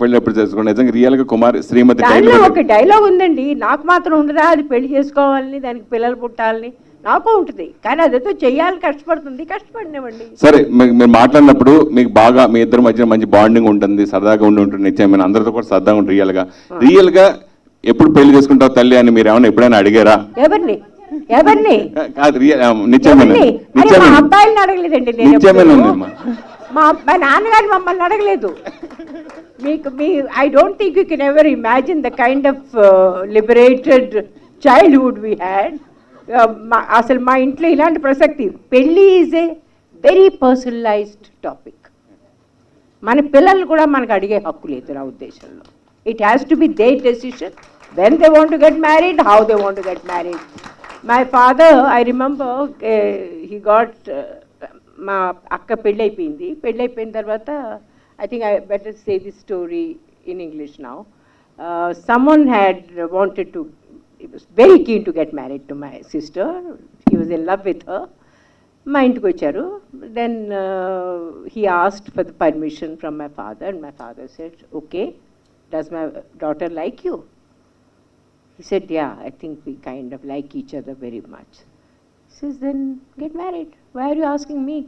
Speaker 14: నిజంగా రియల్ గా కుమారి శ్రీమతి
Speaker 7: దానిలో ఒక డైలాగ్ ఉందండి, నాకు మాత్రం ఉండదా అది పెళ్లి చేసుకోవాలని, దానికి పిల్లలు పుట్టాలని? నాకు ఉంటుంది, కానీ అదేదో చెయ్యాలి, కష్టపడినవ్వండి.
Speaker 14: సరే, మీరు మాట్లాడినప్పుడు మీకు బాగా మీ ఇద్దరి మధ్య మంచి బాండింగ్ ఉంటుంది, సరదాగా ఉంటుంది, నిత్యమైన అందరితో కూడా సరదాగా ఉంటుంది. రియల్ గా ఎప్పుడు పెళ్లి చేసుకుంటావు తల్లి అని మీరు ఏమైనా ఎప్పుడైనా అడిగారా?
Speaker 7: ఎవరిని?
Speaker 14: కాదు, నిత్యమైన
Speaker 7: అబ్బాయిని అడగలేదండి నేను. మా నాన్నగారు మమ్మల్ని అడగలేదు. I don't think you can ever imagine the kind of liberated childhood we had. అసలు మా ఇంట్లో ఇలాంటి ప్రసక్తి పెళ్ళి is a very personalised topic. మన పిల్లల్ని కూడా మనకు అడిగే హక్కు లేదు నా ఉద్దేశంలో. It has to be their decision when they want to get married, how they want to get married. My father, I remember, he got మా అక్క పెళ్ళైపోయింది. పెళ్ళైపోయిన తర్వాత I think I better say this story in English now. Someone had wanted to, he was very keen to get married to my sister. He was in love with her. మా ఇంటికి వచ్చారు. Then he asked for the permission from my father, and my father said, okay, does my daughter like you? He said, yeah, I think we kind of like each other very much. He says, then get married. Why are you asking me?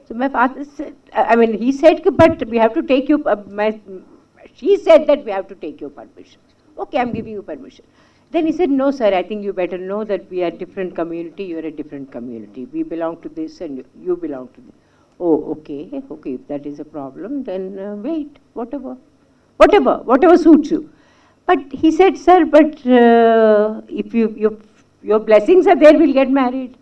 Speaker 7: So my father said, I mean, he said, but we have to take you, she said that we have to take your permission. Okay, I'm giving you permission. Then he said, no, sir, I think you better know that we are different community, you're a different community. We belong to this and you belong to this. Oh, okay, if that is a problem, then wait, whatever suits you. But he said, sir, but if your blessings are there, we'll get married.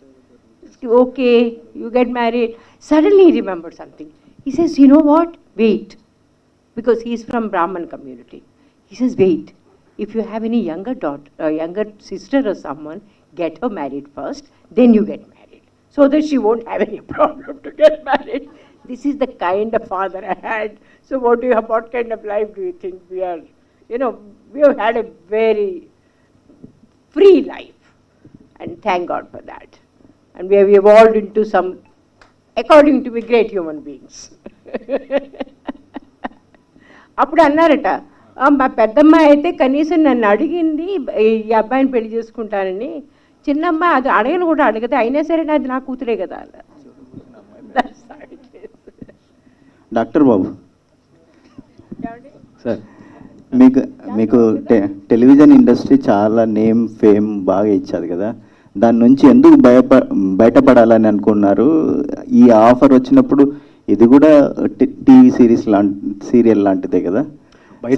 Speaker 7: Okay, you get married. Suddenly he remembered something. He says, you know what? Wait. Because he's from Brahman community. He says, wait. If you have any younger daughter, younger sister or someone, get her married first, then you get married. So that she won't have any problem to get married. This is the kind of father I had. So what kind of life do you think we are? You know, we have had a very free life, and thank God for that. And we have evolved into some, according to me, great human beings. అప్పుడు అన్నారట, మా పెద్దమ్మాయి అయితే కనీసం నన్ను అడిగింది ఈ అబ్బాయిని పెళ్లి చేసుకుంటానని. చిన్నమ్మాయి అది అడగను కూడా అడగదు, అయినా సరే అది నా కూతురే కదా.
Speaker 15: డాక్టర్ బాబు
Speaker 8: సార్,
Speaker 15: మీకు టెలివిజన్ ఇండస్ట్రీ చాలా నేమ్ ఫేమ్ బాగా ఇచ్చారు కదా, దాని నుంచి ఎందుకు బయటపడాలని అనుకున్నారు? ఈ ఆఫర్ వచ్చినప్పుడు ఇది కూడా టీవీ సీరియల్ లాంటిదే కదా,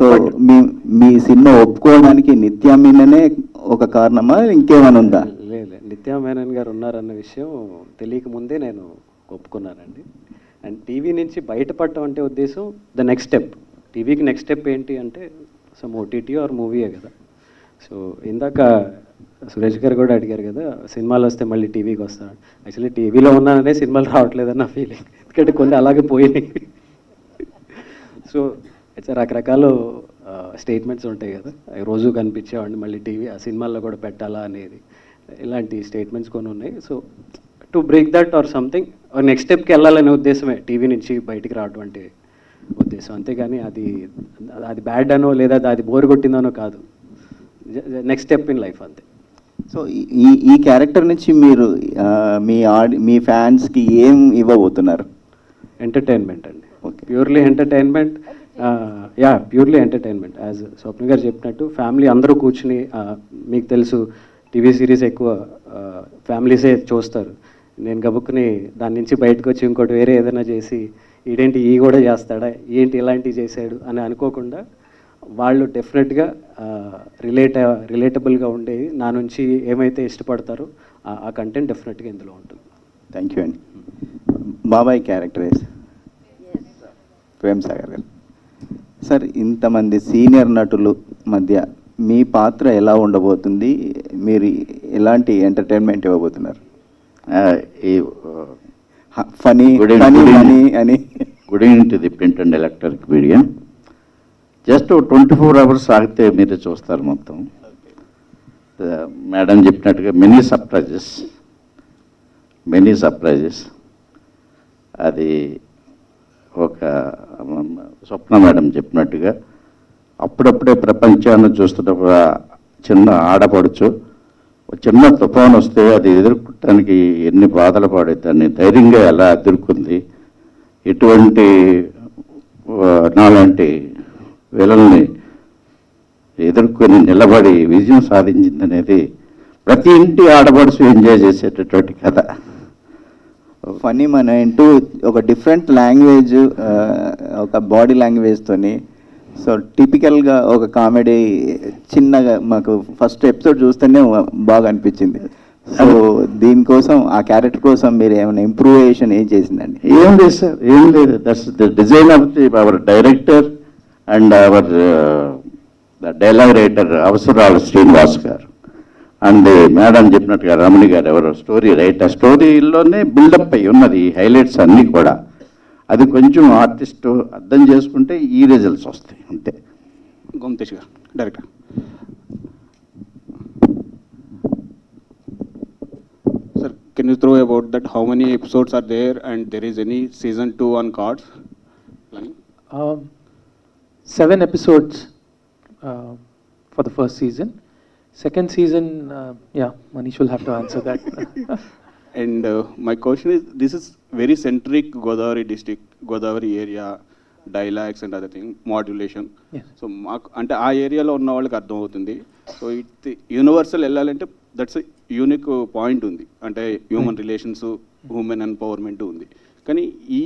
Speaker 15: సో మీ సినిమా ఒప్పుకోవడానికి నిత్యా మీననే ఒక కారణమా, ఇంకేమైనా ఉందా?
Speaker 8: లేదు, నిత్యా మేనన్ గారు ఉన్నారన్న విషయం తెలియక ముందే నేను ఒప్పుకున్నానండి. అండ్ టీవీ నుంచి బయటపడటం అంటే ఉద్దేశం ద నెక్స్ట్ స్టెప్. టీవీకి నెక్స్ట్ స్టెప్ ఏంటి అంటే సమ్ ఓటీటీ ఆర్ మూవీయే కదా. సో ఇందాక సురేష్ గారు కూడా అడిగారు కదా, సినిమాలు వస్తే మళ్ళీ టీవీకి వస్తాను. యాక్చువల్లీ టీవీలో ఉన్నాననే సినిమాలు రావట్లేదని నా ఫీలింగ్, ఎందుకంటే కొన్ని అలాగే పోయినాయి. సో ఇట్స్ రకరకాల స్టేట్మెంట్స్ ఉంటాయి కదా, రోజు కనిపించేవాడిని మళ్ళీ టీవీ ఆ సినిమాల్లో కూడా పెట్టాలా అనేది, ఇలాంటి స్టేట్మెంట్స్ కొన్ని ఉన్నాయి. So to break that or something next స్టెప్కి వెళ్ళాలనే ఉద్దేశమే టీవీ నుంచి బయటికి రావటువంటి ఉద్దేశం, అంతేగాని అది బ్యాడ్ అనో లేదా అది బోర్ కొట్టిందనో కాదు. నెక్స్ట్ స్టెప్ ఇన్ లైఫ్ అంతే.
Speaker 15: సో ఈ క్యారెక్టర్ నుంచి మీరు మీ ఫ్యాన్స్కి ఏం ఇవ్వబోతున్నారు?
Speaker 8: ఎంటర్టైన్మెంట్ అండి, purely entertainment. Purely entertainment. As Swapna గారు చెప్పినట్టు ఫ్యామిలీ అందరూ కూర్చుని, మీకు తెలుసు టీవీ సిరీస్ ఎక్కువ ఫ్యామిలీసే చూస్తారు. నేను గబుక్కుని దాని నుంచి బయటకు వచ్చి ఇంకోటి వేరే ఏదైనా చేసి ఈడేంటి ఈ కూడా చేస్తాడా, ఏంటి ఇలాంటివి చేశాడు అని అనుకోకుండా వాళ్ళు డెఫినెట్గా రిలేటబుల్గా ఉండేవి నా నుంచి ఏమైతే ఇష్టపడతారో ఆ కంటెంట్ డెఫినెట్గా ఇందులో ఉంటుంది.
Speaker 15: థ్యాంక్ యూ అండి. బాబాయ్ క్యారెక్టర్ ప్రేమ్ సాగర్ గారు. సార్, ఇంతమంది సీనియర్ నటులు మధ్య మీ పాత్ర ఎలా ఉండబోతుంది? మీరు ఎలాంటి ఎంటర్టైన్మెంట్ ఇవ్వబోతున్నారు? ఫనీ అని.
Speaker 16: Good evening to the print and electronic media. Just 24 hours ఆగితే మీరే చూస్తారు మొత్తం. మేడం చెప్పినట్టుగా మెనీ సర్ప్రైజెస్. అది ఒక స్వప్న మేడం చెప్పినట్టుగా అప్పుడప్పుడే ప్రపంచాన్ని చూస్తున్న ఒక చిన్న ఆడపడుచు చిన్న తుఫాన్ వస్తే అది ఎదుర్కొనడానికి ఎన్ని బాధలు పడే దాన్ని ధైర్యంగా ఎలా ఎదుర్కొంది, ఎటువంటి నాలాంటి వీళ్ళని ఎదుర్కొని నిలబడి విజయం సాధించింది అనేది ప్రతి ఇంటి ఆడపడుచు ఎంజాయ్ చేసేటటువంటి కథ.
Speaker 15: ఫనీ మూమెంట్, ఒక డిఫరెంట్ లాంగ్వేజ్, ఒక బాడీ లాంగ్వేజ్తోని. సో టిపికల్గా ఒక కామెడీ చిన్నగా మాకు ఫస్ట్ ఎపిసోడ్ చూస్తేనే బాగా అనిపించింది. సో దీనికోసం ఆ క్యారెక్టర్ కోసం మీరు ఏమైనా ఇంప్రూవేషన్ ఏం చేసిందండి?
Speaker 16: ఏం లేదు సార్, ఏం లేదు. That's the design of the hour director and hour dialogue writer అవసరాలు శ్రీనివాస్ గారు అండ్ మేడం చెప్పినట్టుగా రమణి గారు ఎవరు స్టోరీ రైటర్. స్టోరీలోనే బిల్డప్ అయి ఉన్నది హైలైట్స్ అన్నీ కూడా. అది కొంచెం ఆర్టిస్ట్ అర్థం చేసుకుంటే ఈ రిజల్ట్స్ వస్తాయి అంతే.
Speaker 17: గోమతేష్ గారు director. Sir, can you throw about that how many episodes are there and there is any season 2 on cards?
Speaker 11: 7 episodes for the first season. Second season, yeah, Manish will have to answer that.
Speaker 17: And my question is, this is very centric Godavari district, Godavari area, dialects and other thing, modulation.
Speaker 11: Yes.
Speaker 17: So మాకు అంటే ఆ ఏరియాలో ఉన్న వాళ్ళకి అర్థం అవుతుంది. సో ఇట్ యూనివర్సల్ వెళ్ళాలంటే దట్స్ యూనిక్ పాయింట్ ఉంది, అంటే హ్యూమన్ రిలేషన్స్, హ్యూమన్ ఎంపవర్మెంట్ ఉంది. కానీ ఈ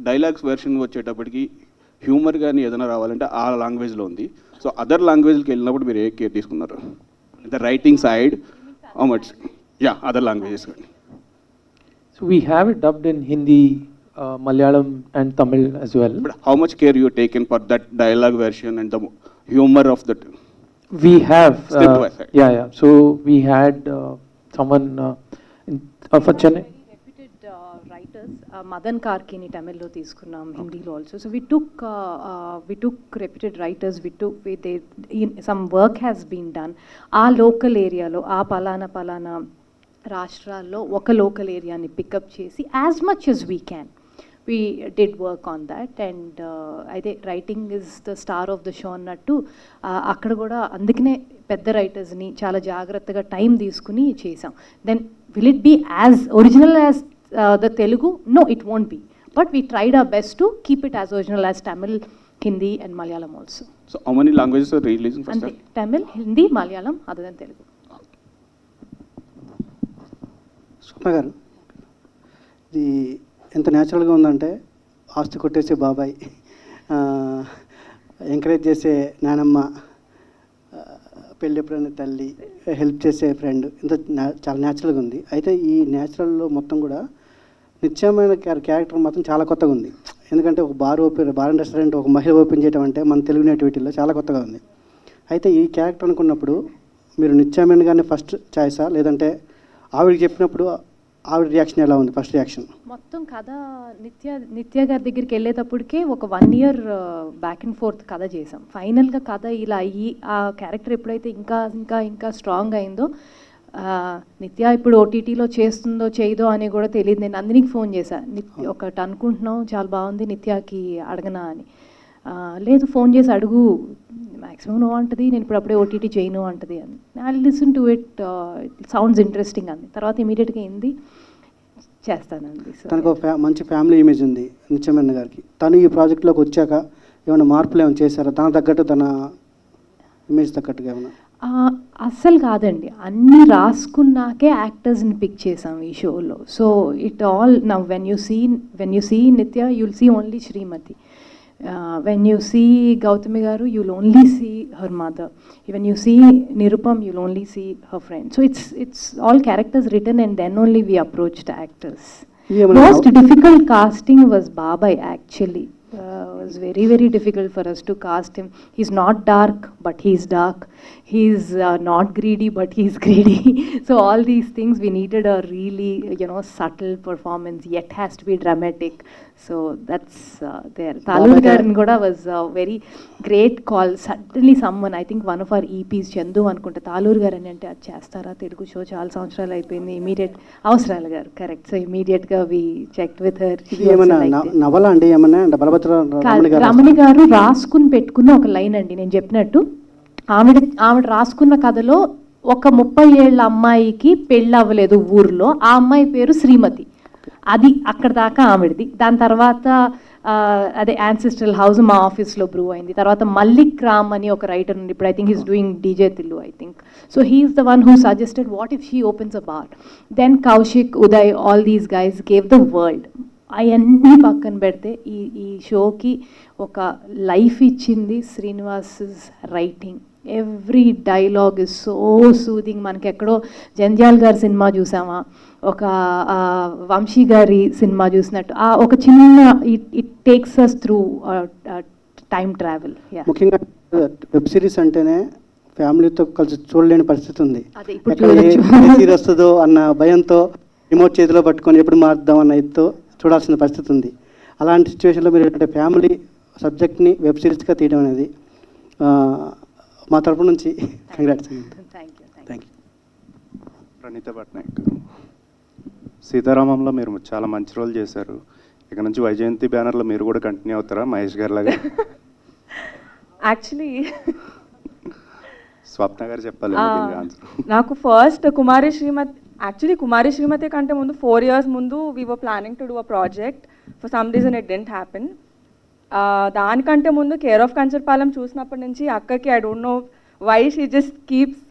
Speaker 17: డైలాగ్స్ వెర్షన్ వచ్చేటప్పటికి హ్యూమర్ కానీ ఏదైనా రావాలంటే ఆ లాంగ్వేజ్లో ఉంది. సో అదర్ లాంగ్వేజ్కి వెళ్ళినప్పుడు మీరు ఏ కేర్ తీసుకున్నారు? The writing side how much? Yeah, other languages కానీ.
Speaker 11: So we have it dubbed in Hindi, Malayalam and Tamil as well.
Speaker 17: But how much care you taken for that dialogue version and the humor of that?
Speaker 11: We have,
Speaker 17: Stepwise, right?
Speaker 11: yeah. So we had someone for Chennai.
Speaker 2: Writers, Madan Karkini Tamillo తీసుకున్నాం, హిందీలో also. So we took reputed writers, some work has been done. ఆ లోకల్ ఏరియాలో, ఆ పలానా రాష్ట్రాల్లో ఒక లోకల్ ఏరియాని పికప్ చేసి as much as we can we did work on that. And అయితే writing is the star of the show అన్నట్టు అక్కడ కూడా అందుకనే పెద్ద రైటర్స్ని చాలా జాగ్రత్తగా టైం తీసుకుని చేసాం. Then will it be as original as the Telugu? No, it won't be. But we tried our best to keep it as original as Tamil, Hindi and Malayalam also.
Speaker 17: So how many languages are releasing first time?
Speaker 2: Tamil, Hindi, Malayalam, other than Telugu.
Speaker 18: స్వప్న గారు, ఇది ఎంత న్యాచురల్గా ఉందంటే ఆస్తి కొట్టేసే బాబాయ్, ఎంకరేజ్ చేసే నానమ్మ, పెళ్ళెప్పుడైనా తల్లి, హెల్ప్ చేసే ఫ్రెండ్, ఇంత చాలా న్యాచురల్గా ఉంది. అయితే ఈ న్యాచురల్లో మొత్తం కూడా నిత్యమైన క్యారెక్టర్ మాత్రం చాలా కొత్తగా ఉంది. ఎందుకంటే ఒక బార్ అండ్ రెస్టారెంట్ ఒక మహిళ ఓపెన్ చేయడం అంటే మన తెలుగు నేటివిటీలో చాలా కొత్తగా ఉంది. అయితే ఈ క్యారెక్టర్ అనుకున్నప్పుడు మీరు నిత్యమైన గారిని ఫస్ట్ చాయిసా, లేదంటే ఆవిడకి చెప్పినప్పుడు ఆవిడ రియాక్షన్ ఎలా ఉంది? ఫస్ట్ రియాక్షన్
Speaker 2: మొత్తం కథ నిత్య గారి దగ్గరికి వెళ్ళేటప్పటికే ఒక 1 year బ్యాక్ అండ్ ఫోర్త్ కథ చేసాం. ఫైనల్గా కథ ఇలా అయ్యి ఆ క్యారెక్టర్ ఎప్పుడైతే ఇంకా స్ట్రాంగ్ అయిందో, నిత్య ఇప్పుడు ఓటీటీలో చేస్తుందో చేయదో అని కూడా తెలియదు. నేను అందరికి ఫోన్ చేశాను, ఒకటి అనుకుంటున్నాం చాలా బాగుంది, నిత్యకి అడగనా అని. లేదు, ఫోన్ చేసి అడుగు, మ్యాక్సిమం నో అంటది, నేను ఇప్పుడు అప్పుడే ఓటీటీ చేయను అంటది అని. I listen to it, sounds interesting అంది. తర్వాత ఇమీడియట్గా ఏంది చేస్తానండి.
Speaker 18: తనకు మంచి ఫ్యామిలీ ఇమేజ్ ఉంది నిత్యమైన గారికి. తను ఈ ప్రాజెక్ట్లోకి వచ్చాక ఏమైనా మార్పులు ఏమైనా చేశారా? తన తగ్గట్టు, తన ఇమేజ్ తగ్గట్టుగా ఏమైనా?
Speaker 2: అస్సలు కాదండి, అన్నీ రాసుకున్నాకే యాక్టర్స్ని పిక్ చేసాం ఈ షోలో. So it all now when you see Nitya, you'll see only Shrimati. When you see Gautami garu, you'll only see her mother. When you see Nirupam, you'll only see her friend. So it's all characters written, and then only we approached actors. Most difficult casting was Babai actually. It was very, very difficult for us to cast him. He's not dark, but he's dark. He's not greedy, but he's greedy. So all these things, we needed a really, subtle performance, yet has to be dramatic. So that's there. Talluri garu kuda was a very great call. Suddenly someone, I think one of our EPs, Chandu anukunta, Talluri garu ani ante adi chestara, Telugu show chaala samvatsaralu ayipindi, immediate avasaralu garu, correct. So immediate ga we checked with her.
Speaker 18: నవల అండి ఏమన్నా అంటే బలభద్ర
Speaker 2: రమణి గారు రాసుకుని పెట్టుకున్న ఒక లైన్ అండి. నేను చెప్పినట్టు ఆవిడ రాసుకున్న కథలో ఒక 30 ఏళ్ల అమ్మాయికి పెళ్ళి అవ్వలేదు ఊర్లో, ఆ అమ్మాయి పేరు శ్రీమతి. అది అక్కడ దాకా ఆవిడది. దాని తర్వాత అదే యాన్సిస్ట్రల్ హౌస్ మా ఆఫీస్లో బ్రూ అయింది. తర్వాత మల్లిక్ రామ్ అని ఒక రైటర్ ఉంది, ఇప్పుడు I think he's doing DJ Tillu I think. So he is the one who suggested what if she opens a bar. Then Kaushik, Uday, all these guys gave the world. అవన్నీ పక్కన పెడితే ఈ షోకి ఒక లైఫ్ ఇచ్చింది Srinivas writing. Every dialogue is so soothing. మనకి ఎక్కడో జంధ్యాల్ గారి సినిమా చూసామా, ఒక వంశీ గారి సినిమా చూసినట్టు ఒక చిన్న it takes us through time travel.
Speaker 18: ముఖ్యంగా వెబ్ సిరీస్ అంటేనే ఫ్యామిలీతో కలిసి చూడలేని పరిస్థితి ఉంది. సీరియస్ వస్తుందో అన్న భయంతో రిమోట్ చేతిలో పట్టుకొని ఎప్పుడు మారుద్దాం అన్న ఇదితో చూడాల్సిన పరిస్థితి ఉంది. అలాంటి సిచ్యువేషన్లో మీరు ఏంటంటే ఫ్యామిలీ సబ్జెక్ట్ని వెబ్ సిరీస్గా తీయడం అనేది మా తరపు నుంచి congrats. Thank you.
Speaker 19: Praneetha Patnaik, సీతారామంలో మీరు చాలా మంచి రోల్ చేశారు. ఇక నుంచి వైజయంతి బ్యానర్లో మీరు కూడా కంటిన్యూ అవుతారా మహేష్ గారి లాగా?
Speaker 20: యాక్చువల్లీ
Speaker 19: స్వప్న గారు చెప్పాలి
Speaker 20: నాకు ఫస్ట్ కుమారి శ్రీమతి కంటే ముందు 4 years ముందు we were planning to do a project. For some reason it didn't happen. దానికంటే ముందు కేర్ ఆఫ్ కంచర్పాలెం చూసినప్పటి నుంచి అక్కకి I don't know why she just keeps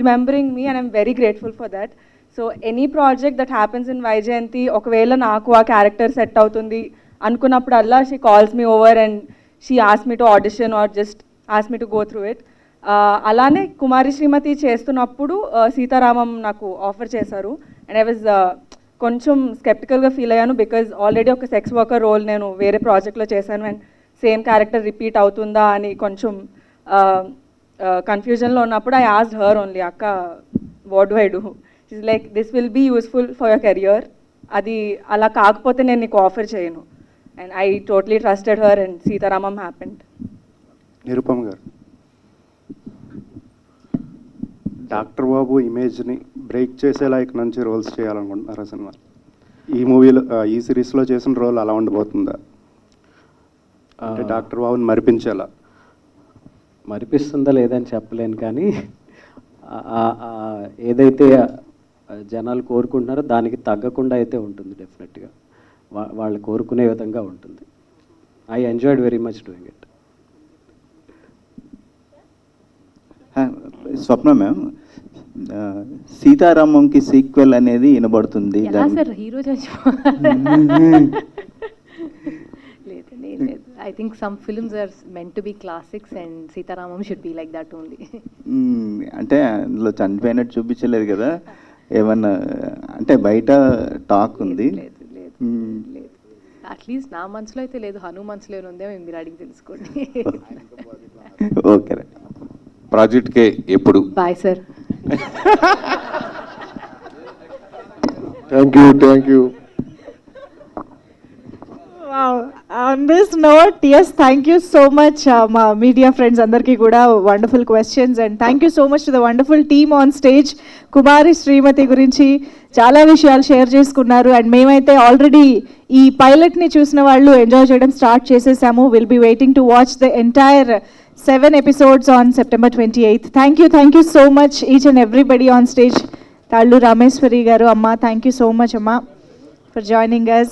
Speaker 20: remembering me and I'm very grateful for that. So any project that happens in Vyjayanthi, ఒకవేళ నాకు ఆ క్యారెక్టర్ సెట్ అవుతుంది అనుకున్నప్పుడల్లా she calls me over and she ask me to audition or just ask me to go through it. అలానే కుమారి శ్రీమతి చేస్తున్నప్పుడు సీతారామం నాకు ఆఫర్ చేశారు అండ్ ఐ వాజ్ కొంచెం స్కెప్టికల్గా ఫీల్ అయ్యాను బికాజ్ ఆల్రెడీ ఒక సెక్స్ వర్కర్ రోల్ నేను వేరే ప్రాజెక్ట్లో చేశాను అండ్ సేమ్ క్యారెక్టర్ రిపీట్ అవుతుందా అని కొంచెం కన్ఫ్యూజన్లో ఉన్నప్పుడు ఐ ఆస్క్డ్ హర్ ఓన్లీ, అక్క what do I do? She's like this will be useful for your career, అది అలా కాకపోతే నేను నీకు ఆఫర్ చేయను. And I totally trusted her and Sitaramam happened.
Speaker 19: Nirupam garu, doctor బాబు ఇమేజ్ని బ్రేక్ చేసేలా ఇక నుంచి రోల్స్ చేయాలనుకుంటున్నారా సినిమా? ఈ మూవీలో ఈ సిరీస్లో చేసిన రోల్ అలా ఉండబోతుందా? అంటే డాక్టర్ బాబుని మరిపించేలా?
Speaker 8: మరిపిస్తుందా లేదని చెప్పలేను, కానీ ఏదైతే జనాలు కోరుకుంటున్నారో దానికి తగ్గకుండా అయితే ఉంటుంది. డెఫినెట్గా వాళ్ళు కోరుకునే విధంగా ఉంటుంది. I enjoyed very much doing it.
Speaker 15: Swapna ma'am, సీతారామంకి సీక్వెల్ అనేది వినబడుతుంది.
Speaker 2: హీరో లేదు, I think some films are meant to be classics and Sitaramam should be like that only.
Speaker 15: అంటే అందులో చనిపోయినట్టు చూపించలేదు కదా, ఏమన్నా అంటే బయట టాక్ ఉంది.
Speaker 2: అట్లీస్ట్ నా మనసులో అయితే లేదు, హను మనసులో ఉందేమో మీరు అడిగి తెలుసుకోండి.
Speaker 15: ఓకే,
Speaker 14: ప్రాజెక్ట్కే ఎప్పుడు?
Speaker 2: Bye sir.
Speaker 19: Thank you.
Speaker 21: On this note, yes, thank you so much, మా మీడియా ఫ్రెండ్స్ అందరికీ కూడా wonderful questions and thank you so much to the wonderful team on stage. Kumari Shrimati గురించి చాలా విషయాలు షేర్ చేసుకున్నారు అండ్ మేమైతే ఆల్రెడీ ఈ పైలట్ని చూసిన వాళ్ళు ఎంజాయ్ చేయడం స్టార్ట్ చేసేసాము. Will be waiting to watch the entire 7 episodes on September 28th. Thank you so much each and everybody on stage. Talluri Rameshwari garu, amma, thank you so much amma for joining us.